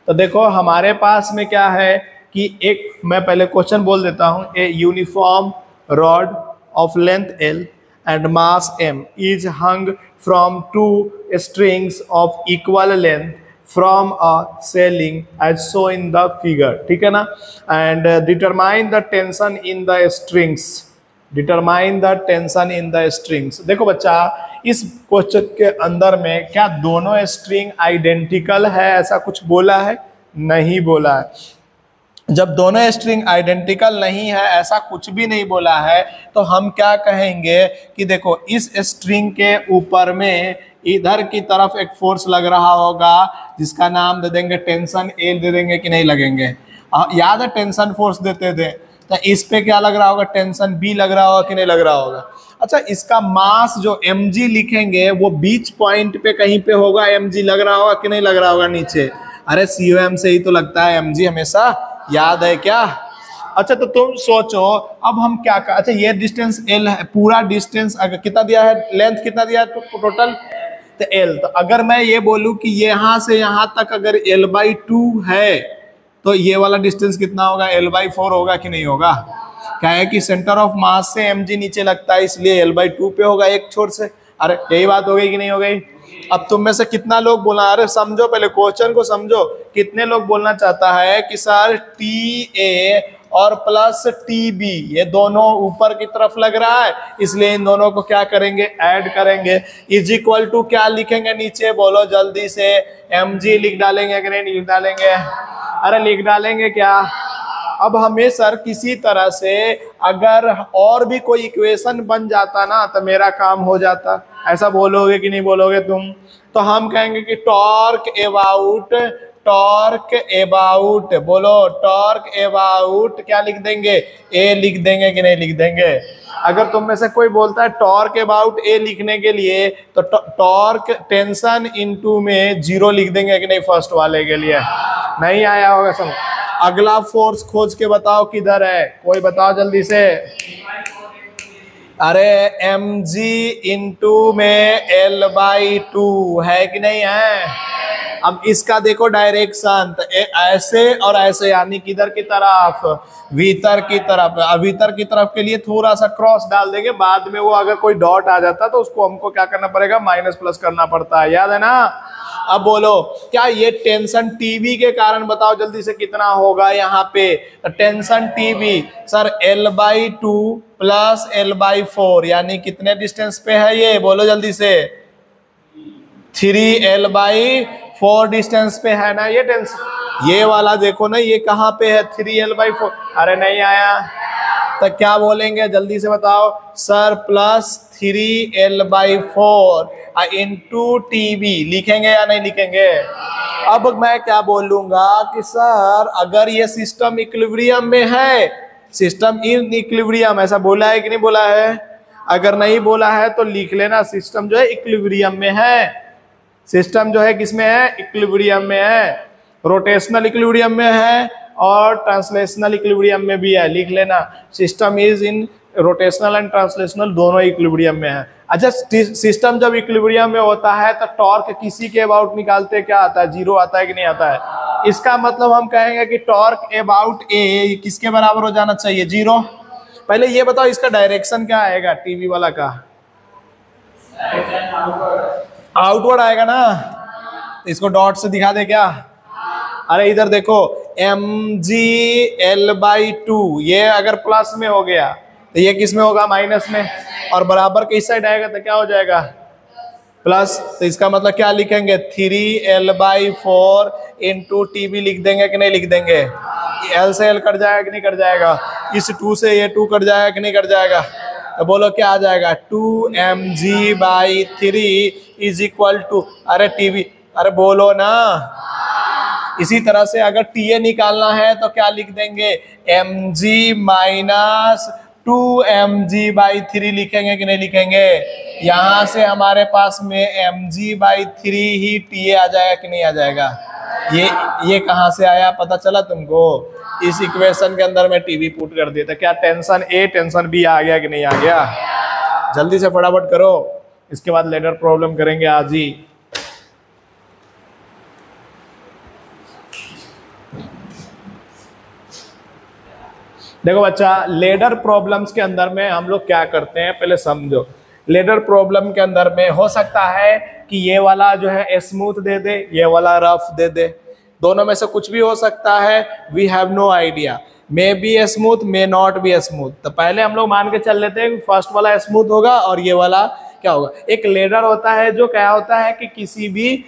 तो देखो हमारे पास में क्या है कि एक, मैं पहले क्वेश्चन बोल देता हूँ, a uniform rod of length L and mass m is hung from two strings of equal length from a ceiling as shown in the figure, ठीक है ना। and determine the tension in the strings, determine the tension in the strings। देखो बच्चा, इस क्वेश्चन के अंदर में क्या दोनों स्ट्रिंग आइडेंटिकल है ऐसा कुछ बोला है? नहीं बोला है। जब दोनों स्ट्रिंग आइडेंटिकल नहीं है, ऐसा कुछ भी नहीं बोला है, तो हम क्या कहेंगे कि देखो इस स्ट्रिंग के ऊपर में इधर की तरफ एक फोर्स लग रहा होगा जिसका नाम दे देंगे टेंशन ए, दे देंगे कि नहीं लगेंगे? याद है टेंशन फोर्स देते थे, तो इस पे क्या लग रहा होगा? टेंशन बी लग रहा होगा कि नहीं लग रहा होगा? अच्छा, इसका मास जो mg लिखेंगे वो बीच पॉइंट पे कहीं पे होगा, mg लग रहा होगा कि नहीं लग रहा होगा नीचे? अरे COM से ही तो लगता है mg हमेशा, याद है क्या? अच्छा, तो तुम सोचो अब हम क्या कर, अच्छा ये डिस्टेंस l है, पूरा डिस्टेंस अगर कितना दिया है, लेंथ कितना दिया है तो टोटल, तो l, तो अगर मैं ये बोलूं कि यहाँ से यहाँ तक अगर l/2 है तो ये वाला डिस्टेंस कितना होगा? l/4 होगा कि नहीं होगा? क्या है कि सेंटर ऑफ मास से mg नीचे लगता है, इसलिए l/2 पे होगा एक छोर से। अरे यही बात हो गई कि नहीं हो गई? अब तुम में से कितना लोग बोला, अरे समझो पहले क्वेश्चन को समझो, कितने लोग बोलना चाहता है कि सर TA और प्लस TB ये दोनों ऊपर की तरफ लग रहा है, इसलिए इन दोनों को क्या करेंगे? ऐड करेंगे। इज इक्वल टू क्या लिखेंगे नीचे? बोलो जल्दी से। mg लिख डालेंगे कि नहीं लिख डालेंगे? अरे लिख डालेंगे क्या? अब हमें सर किसी तरह से अगर और भी कोई इक्वेशन बन जाता ना तो मेरा काम हो जाता, ऐसा बोलोगे कि नहीं बोलोगे तुम? तो हम कहेंगे कि टॉर्क अबाउट, टॉर्क अबाउट, बोलो टॉर्क अबाउट क्या लिख देंगे? ए लिख देंगे कि नहीं लिख देंगे? अगर तुम में से कोई बोलता है टॉर्क अबाउट ए लिखने के लिए तो टॉर्क टेंशन इनटू में 0 लिख देंगे कि नहीं फर्स्ट वाले के लिए? नहीं आया होगा समझ। अगला फोर्स खोज के बताओ किधर है, कोई बताओ जल्दी से। अरे mg इंटू में l/2 है कि नहीं है? अब इसका देखो डायरेक्शन, तो ऐसे और ऐसे, यानी किधर की तरफ? भीतर की तरफ। भीतर की तरफ के लिए थोड़ा सा क्रॉस डाल देंगे, बाद में वो अगर कोई डॉट आ जाता तो उसको हमको क्या करना पड़ेगा? माइनस प्लस करना पड़ता है, याद है ना? अब बोलो क्या ये टेंशन टीबी के कारण बताओ जल्दी से कितना होगा यहाँ पे? तो tension TB sir l/2 plus l/4 यानी कितने डिस्टेंस पे है ये? बोलो जल्दी से। 3l/4 डिस्टेंस पे है ना ये टेंशन। ये वाला देखो ना, ये कहाँ पे है? 3l/4। अरे नहीं आया तो क्या बोलेंगे जल्दी से बताओ? Sir plus 3l/4 into TB लिखेंगे या नहीं लिखेंगे? अब मैं क्या बोलूंगा कि सर अगर ये सिस्टम इक्विलिब्रियम में है, सिस्टम इन इक्विलिब्रियम, ऐसा बोला है कि नहीं बोला है? अगर नहीं बोला है तो लिख लेना, सिस्टम जो है इक्विलिब्रियम में है। सिस्टम जो है किसमें है? इक्विलिब्रियम में है। रोटेशनल इक्विलिब्रियम में है और ट्रांसलेशनल इक्विलिब्रियम में भी है, लिख लेना। System is in rotational and translational दोनों इक्विलिब्रियम में है। अच्छा, सिस्टम जब इक्विलिब्रियम में होता है तो टॉर्क किसी के अबाउट निकालते क्या आता है? 0 आता है कि नहीं आता है? इसका मतलब हम कहेंगे कि टॉर्क अबाउट ए किसके बराबर हो जाना चाहिए? 0। पहले ये बताओ इसका डायरेक्शन क्या आएगा टीवी वाला का? आउटवर्ड आएगा ना? इसको डॉट से दिखा दे क्या? अरे इधर देखो, mg l/2 ये अगर प्लस में हो गया तो ये किस में होगा? माइनस में। और बराबर के इस साइड आएगा तो क्या हो जाएगा? प्लस। तो इसका मतलब क्या लिखेंगे? 3l/4 इंटू टीबी लिख देंगे कि नहीं लिख देंगे? l से l कट जाएगा कि नहीं कट जाएगा? इस 2 से ये 2 कट जाएगा कि नहीं कट जाएगा? तो बोलो क्या आ जाएगा? 2mg/3 इज इक्वल टू, अरे टीबी, अरे बोलो ना। इसी तरह से अगर TA निकालना है तो क्या लिख देंगे? mg माइनस 2mg/3 लिखेंगे कि नहीं लिखेंगे? यहाँ से हमारे पास में mg/3 ही TA आ जाएगा कि नहीं आ जाएगा? ये कहाँ से आया पता चला तुमको? इस इक्वेशन के अंदर में टीवी पुट कर दिया था। क्या टेंशन ए टेंशन बी आ गया कि नहीं आ गया? जल्दी से फटाफट करो, इसके बाद लेटर प्रॉब्लम करेंगे आज ही। देखो बच्चा, लेडर प्रॉब्लम्स के अंदर में हम लोग क्या करते हैं पहले समझो। लेडर प्रॉब्लम के अंदर में हो सकता है कि ये वाला जो है स्मूथ दे दे, ये वाला रफ दे दे, दोनों में से कुछ भी हो सकता है। We have no idea, may be smooth may not be smooth. तो पहले हम लोग मान के चल लेते हैं कि फर्स्ट वाला स्मूथ होगा और ये वाला क्या होगा। एक लेडर होता है जो क्या होता है कि किसी भी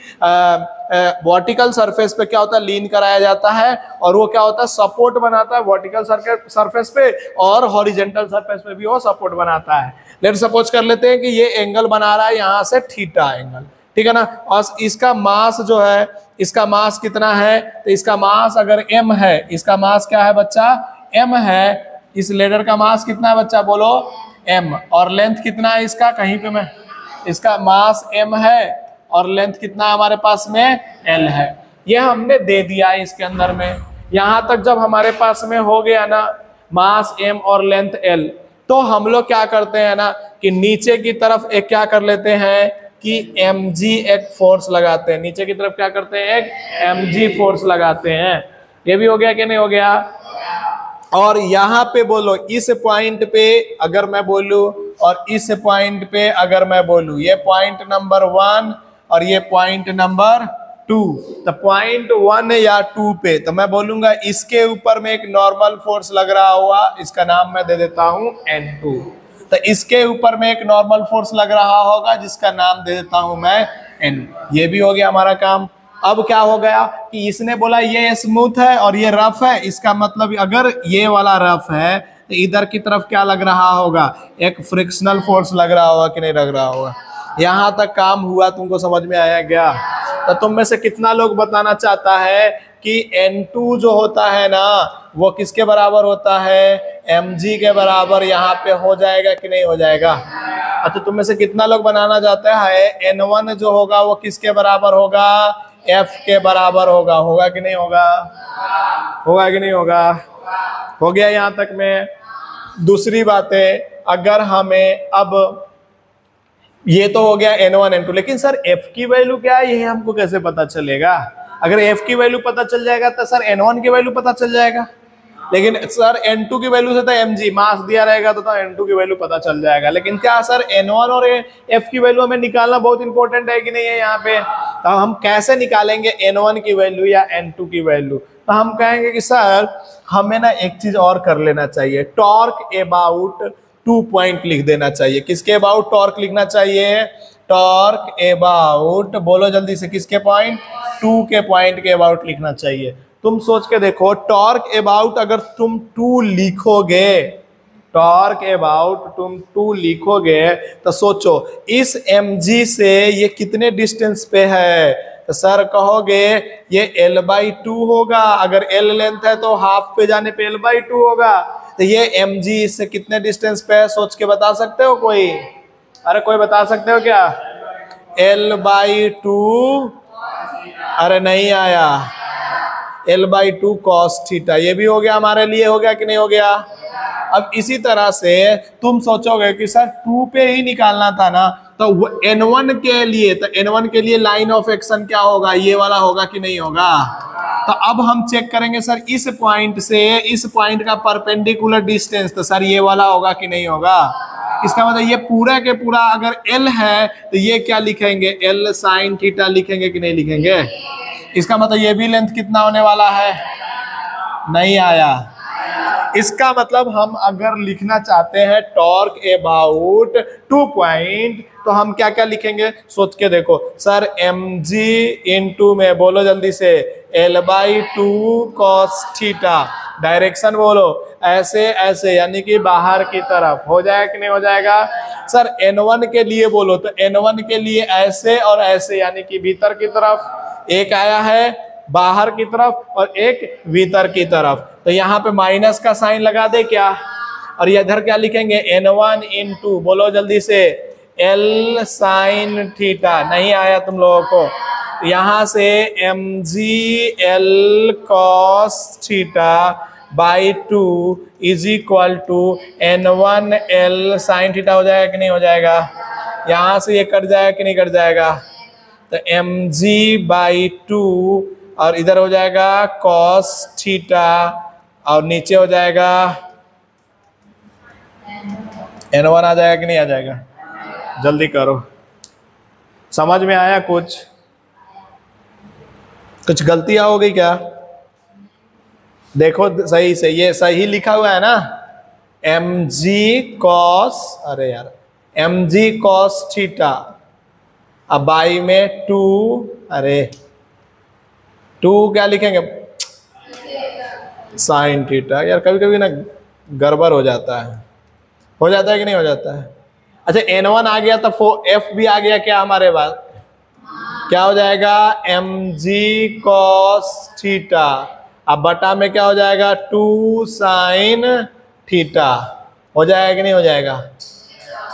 वर्टिकल सरफेस पे क्या होता है, लीन कराया जाता है और वो क्या होता है, सपोर्ट बनाता है वर्टिकल सरफेस पे और हॉरिजेंटल सरफेस पे भी वो सपोर्ट बनाता है। लेट सपोज कर लेते हैं कि ये एंगल बना रहा है यहाँ से थीटा एंगल, ठीक है ना, और इसका मास जो है, इसका मास कितना है, तो इसका मास अगर m है, इसका मास क्या है बच्चा, m है। इस लेडर का मास कितना है बच्चा, बोलो m, और लेंथ कितना है इसका, कहीं पे मैं, इसका मास m है और लेंथ कितना हमारे पास में l है। ये हमने दे दिया है इसके अंदर में। यहां तक जब हमारे पास में हो गया ना मास m और लेंथ l, तो हम लोग क्या करते हैं ना कि नीचे की तरफ एक क्या कर लेते हैं कि mg एक फोर्स लगाते हैं। नीचे की तरफ क्या करते हैं, एक mg फोर्स लगाते हैं। ये भी हो गया कि नहीं हो गया। और यहाँ पे बोलो, इस पॉइंट पे अगर मैं बोलूं और इस पॉइंट पे अगर मैं बोलूं, ये पॉइंट नंबर 1 और ये पॉइंट नंबर 2, तो पॉइंट 1 या 2 पे तो मैं बोलूंगा इसके ऊपर में एक नॉर्मल फोर्स लग रहा हुआ, इसका नाम मैं दे देता हूं N2। तो इसके ऊपर में एक नॉर्मल फोर्स लग रहा होगा जिसका नाम दे देता हूं मैं N। ये भी हो गया हमारा काम। अब क्या हो गया कि इसने बोला ये स्मूथ है और ये रफ है, इसका मतलब अगर ये वाला रफ है तो इधर की तरफ क्या लग रहा होगा, एक फ्रिक्शनल फोर्स लग रहा होगा कि नहीं लग रहा होगा। यहां तक काम हुआ, तुमको समझ में आया क्या। तो तुम में से कितना लोग बताना चाहता है कि N2 जो होता है ना वो किसके बराबर होता है, mg के बराबर यहाँ पे हो जाएगा कि नहीं हो जाएगा। अच्छा, तुम में से कितना लोग बनाना चाहता है N1 जो होगा वो किसके बराबर होगा, F के बराबर होगा। होगा कि नहीं होगा, होगा कि नहीं होगा। हो गया यहाँ तक में। दूसरी बात है, अगर हमें अब ये तो हो गया N1 N2, लेकिन सर F की वैल्यू क्या है ये हमको कैसे पता चलेगा। अगर F की वैल्यू पता चल जाएगा तो सर N1 की वैल्यू पता चल जाएगा, लेकिन सर N2 की वैल्यू से तो mg मास दिया रहेगा तो N2 की वैल्यू पता चल जाएगा। लेकिन क्या सर N1 और F की वैल्यू हमें निकालना बहुत इंपॉर्टेंट है कि नहीं है यहाँ पे। तो हम कैसे निकालेंगे N1 की वैल्यू या N2 की वैल्यू, तो हम कहेंगे कि सर हमें ना एक चीज और कर लेना चाहिए, टॉर्क अबाउट 2 पॉइंट लिख देना चाहिए। किसके अबाउट टॉर्क लिखना चाहिए, टॉर्क अबाउट, बोलो जल्दी से किसके पॉइंट, 2 के पॉइंट के अबाउट लिखना चाहिए। तुम सोच के देखो, टॉर्क अबाउट अगर तुम 2 लिखोगे, टॉर्क अबाउट तुम 2 लिखोगे तो सोचो इस mg से ये कितने डिस्टेंस पे है, तो सर कहोगे ये l/2 होगा। अगर l लेंथ है तो हाफ पे जाने पे l/2 होगा। तो ये mg इससे कितने डिस्टेंस पे है, सोच के बता सकते हो कोई, अरे कोई बता सकते हो क्या, l/2, अरे नहीं आया, l/2 cos थीटा। ये भी हो गया हमारे लिए, हो गया कि नहीं हो गया। अब इसी तरह से तुम सोचोगे कि सर 2 पे ही निकालना था ना, तो N1 के लिए, तो N1 के लिए लाइन ऑफ एक्शन क्या होगा, ये वाला होगा कि नहीं होगा। तो अब हम चेक करेंगे सर इस पॉइंट से इस पॉइंट का परपेंडिकुलर डिस्टेंस, तो सर ये वाला होगा कि नहीं होगा। इसका मतलब ये पूरा के पूरा अगर L है तो ये क्या लिखेंगे, L sin थीटा लिखेंगे कि नहीं लिखेंगे। इसका मतलब ये भी लेंथ कितना होने वाला है, नहीं आया। इसका मतलब हम अगर लिखना चाहते हैं टॉर्क अबाउट 2 पॉइंट, तो हम क्या क्या लिखेंगे, सोच के देखो सर mg इंटू में, बोलो जल्दी से, l/2 cos थीटा, डायरेक्शन बोलो ऐसे ऐसे यानी कि बाहर की तरफ, हो जाएगा कि नहीं हो जाएगा। सर N1 के लिए बोलो तो N1 के लिए ऐसे और ऐसे यानी कि भीतर की तरफ, एक आया है बाहर की तरफ और एक भीतर की तरफ। तो यहाँ पे माइनस का साइन लगा दे क्या, और इधर क्या लिखेंगे, N1 इंटू, बोलो जल्दी से, L sin थीटा। नहीं आया तुम लोगों को। यहाँ से mg L cos theta by 2 is equal to N1 L sin theta हो जाएगा कि नहीं हो जाएगा। यहाँ से ये कट जाएगा कि नहीं कट जाएगा, तो mg/2 और इधर हो जाएगा cos थीटा और नीचे हो जाएगा N1 आ जाएगा कि नहीं आ जाएगा? जल्दी करो, समझ में आया? कुछ गलतियां हो गई क्या? देखो सही से, ये सही लिखा हुआ है ना, mg cos, अरे यार mg cos थीटा, अब बाई में 2, अरे 2 क्या लिखेंगे? Sine theta. यार कभी कभी ना गड़बड़ हो जाता है कि नहीं हो जाता है? अच्छा n1 आ गया तो f भी आ गया क्या हमारे पास? क्या हो जाएगा? mg cos थीटा, अब बटा में क्या हो जाएगा? 2 साइन थीटा। हो जाएगा कि नहीं हो जाएगा?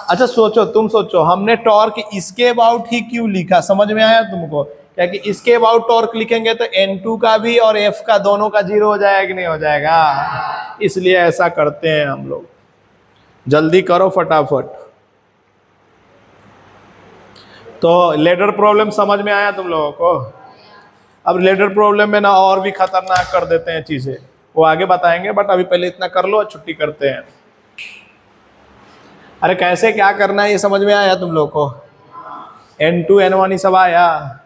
अच्छा सोचो, तुम सोचो, हमने टॉर्क इसके अबाउट ही क्यों लिखा? समझ में आया तुमको? क्या कि इसके अबाउट टॉर्क लिखेंगे तो n2 का भी और f का दोनों का 0 हो जाएगा कि नहीं हो जाएगा? इसलिए ऐसा करते हैं हम लोग। जल्दी करो फटाफट। तो लेडर प्रॉब्लम समझ में आया तुम लोगों को? अब लेडर प्रॉब्लम में ना और भी खतरनाक कर देते हैं चीजें, वो आगे बताएंगे, बट अभी पहले इतना कर लो, छुट्टी करते हैं। अरे कैसे क्या करना है ये समझ में आया तुम लोग को? n2 n1 ही सब आया?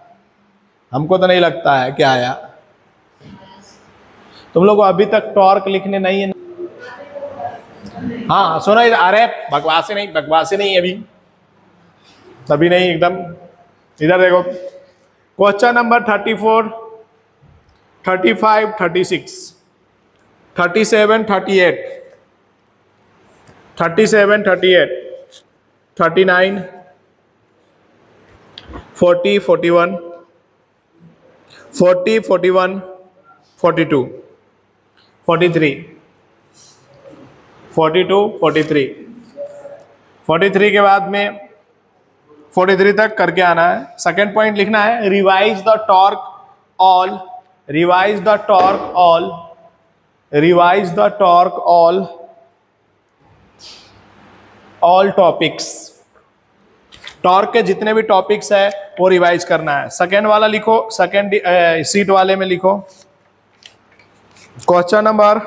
हमको तो नहीं लगता है क्या आया। तुम लोग को अभी तक टॉर्क लिखने नहीं है? हाँ सुनो, अरे बकवासी नहीं अभी, तभी नहीं एकदम। इधर देखो, क्वेश्चन नंबर 34, 35, 36, 37, 38, 37, 38, 39, 40, 41, 40, 41, 42, 43, 42, 43, 43 के बाद में 43 तक करके आना है। सेकेंड पॉइंट लिखना है, revise the torque all, revise the torque all, revise the torque all topics. Torque के जितने भी टॉपिक्स है वो रिवाइज करना है। सेकेंड वाला लिखो, सेकेंड सीट वाले में लिखो, क्वेश्चन नंबर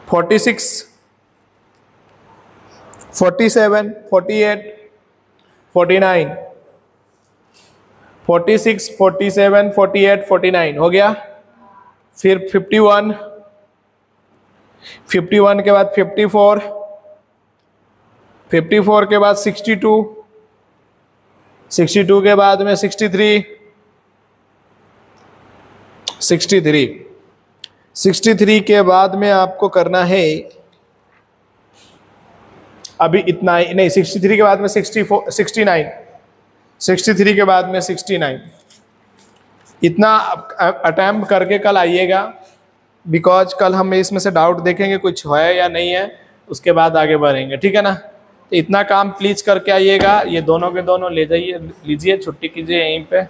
46, 47, 48, 49, 46, 47, 48, 49 हो गया। फिर 51, 51 के बाद 54, 54 के बाद 62, 62 के बाद में 63, 63, 63 के बाद में आपको करना है अभी इतना ही नहीं, 63 के बाद में 64, 69, 63 के बाद में 69, इतना अटेम्प्ट करके कल आइएगा, बिकॉज कल हम इसमें से डाउट देखेंगे कुछ है या नहीं है, उसके बाद आगे बढ़ेंगे, ठीक है ना? तो इतना काम प्लीज करके आइएगा। ये दोनों के दोनों ले जाइए, लीजिए, छुट्टी कीजिए यहीं पे।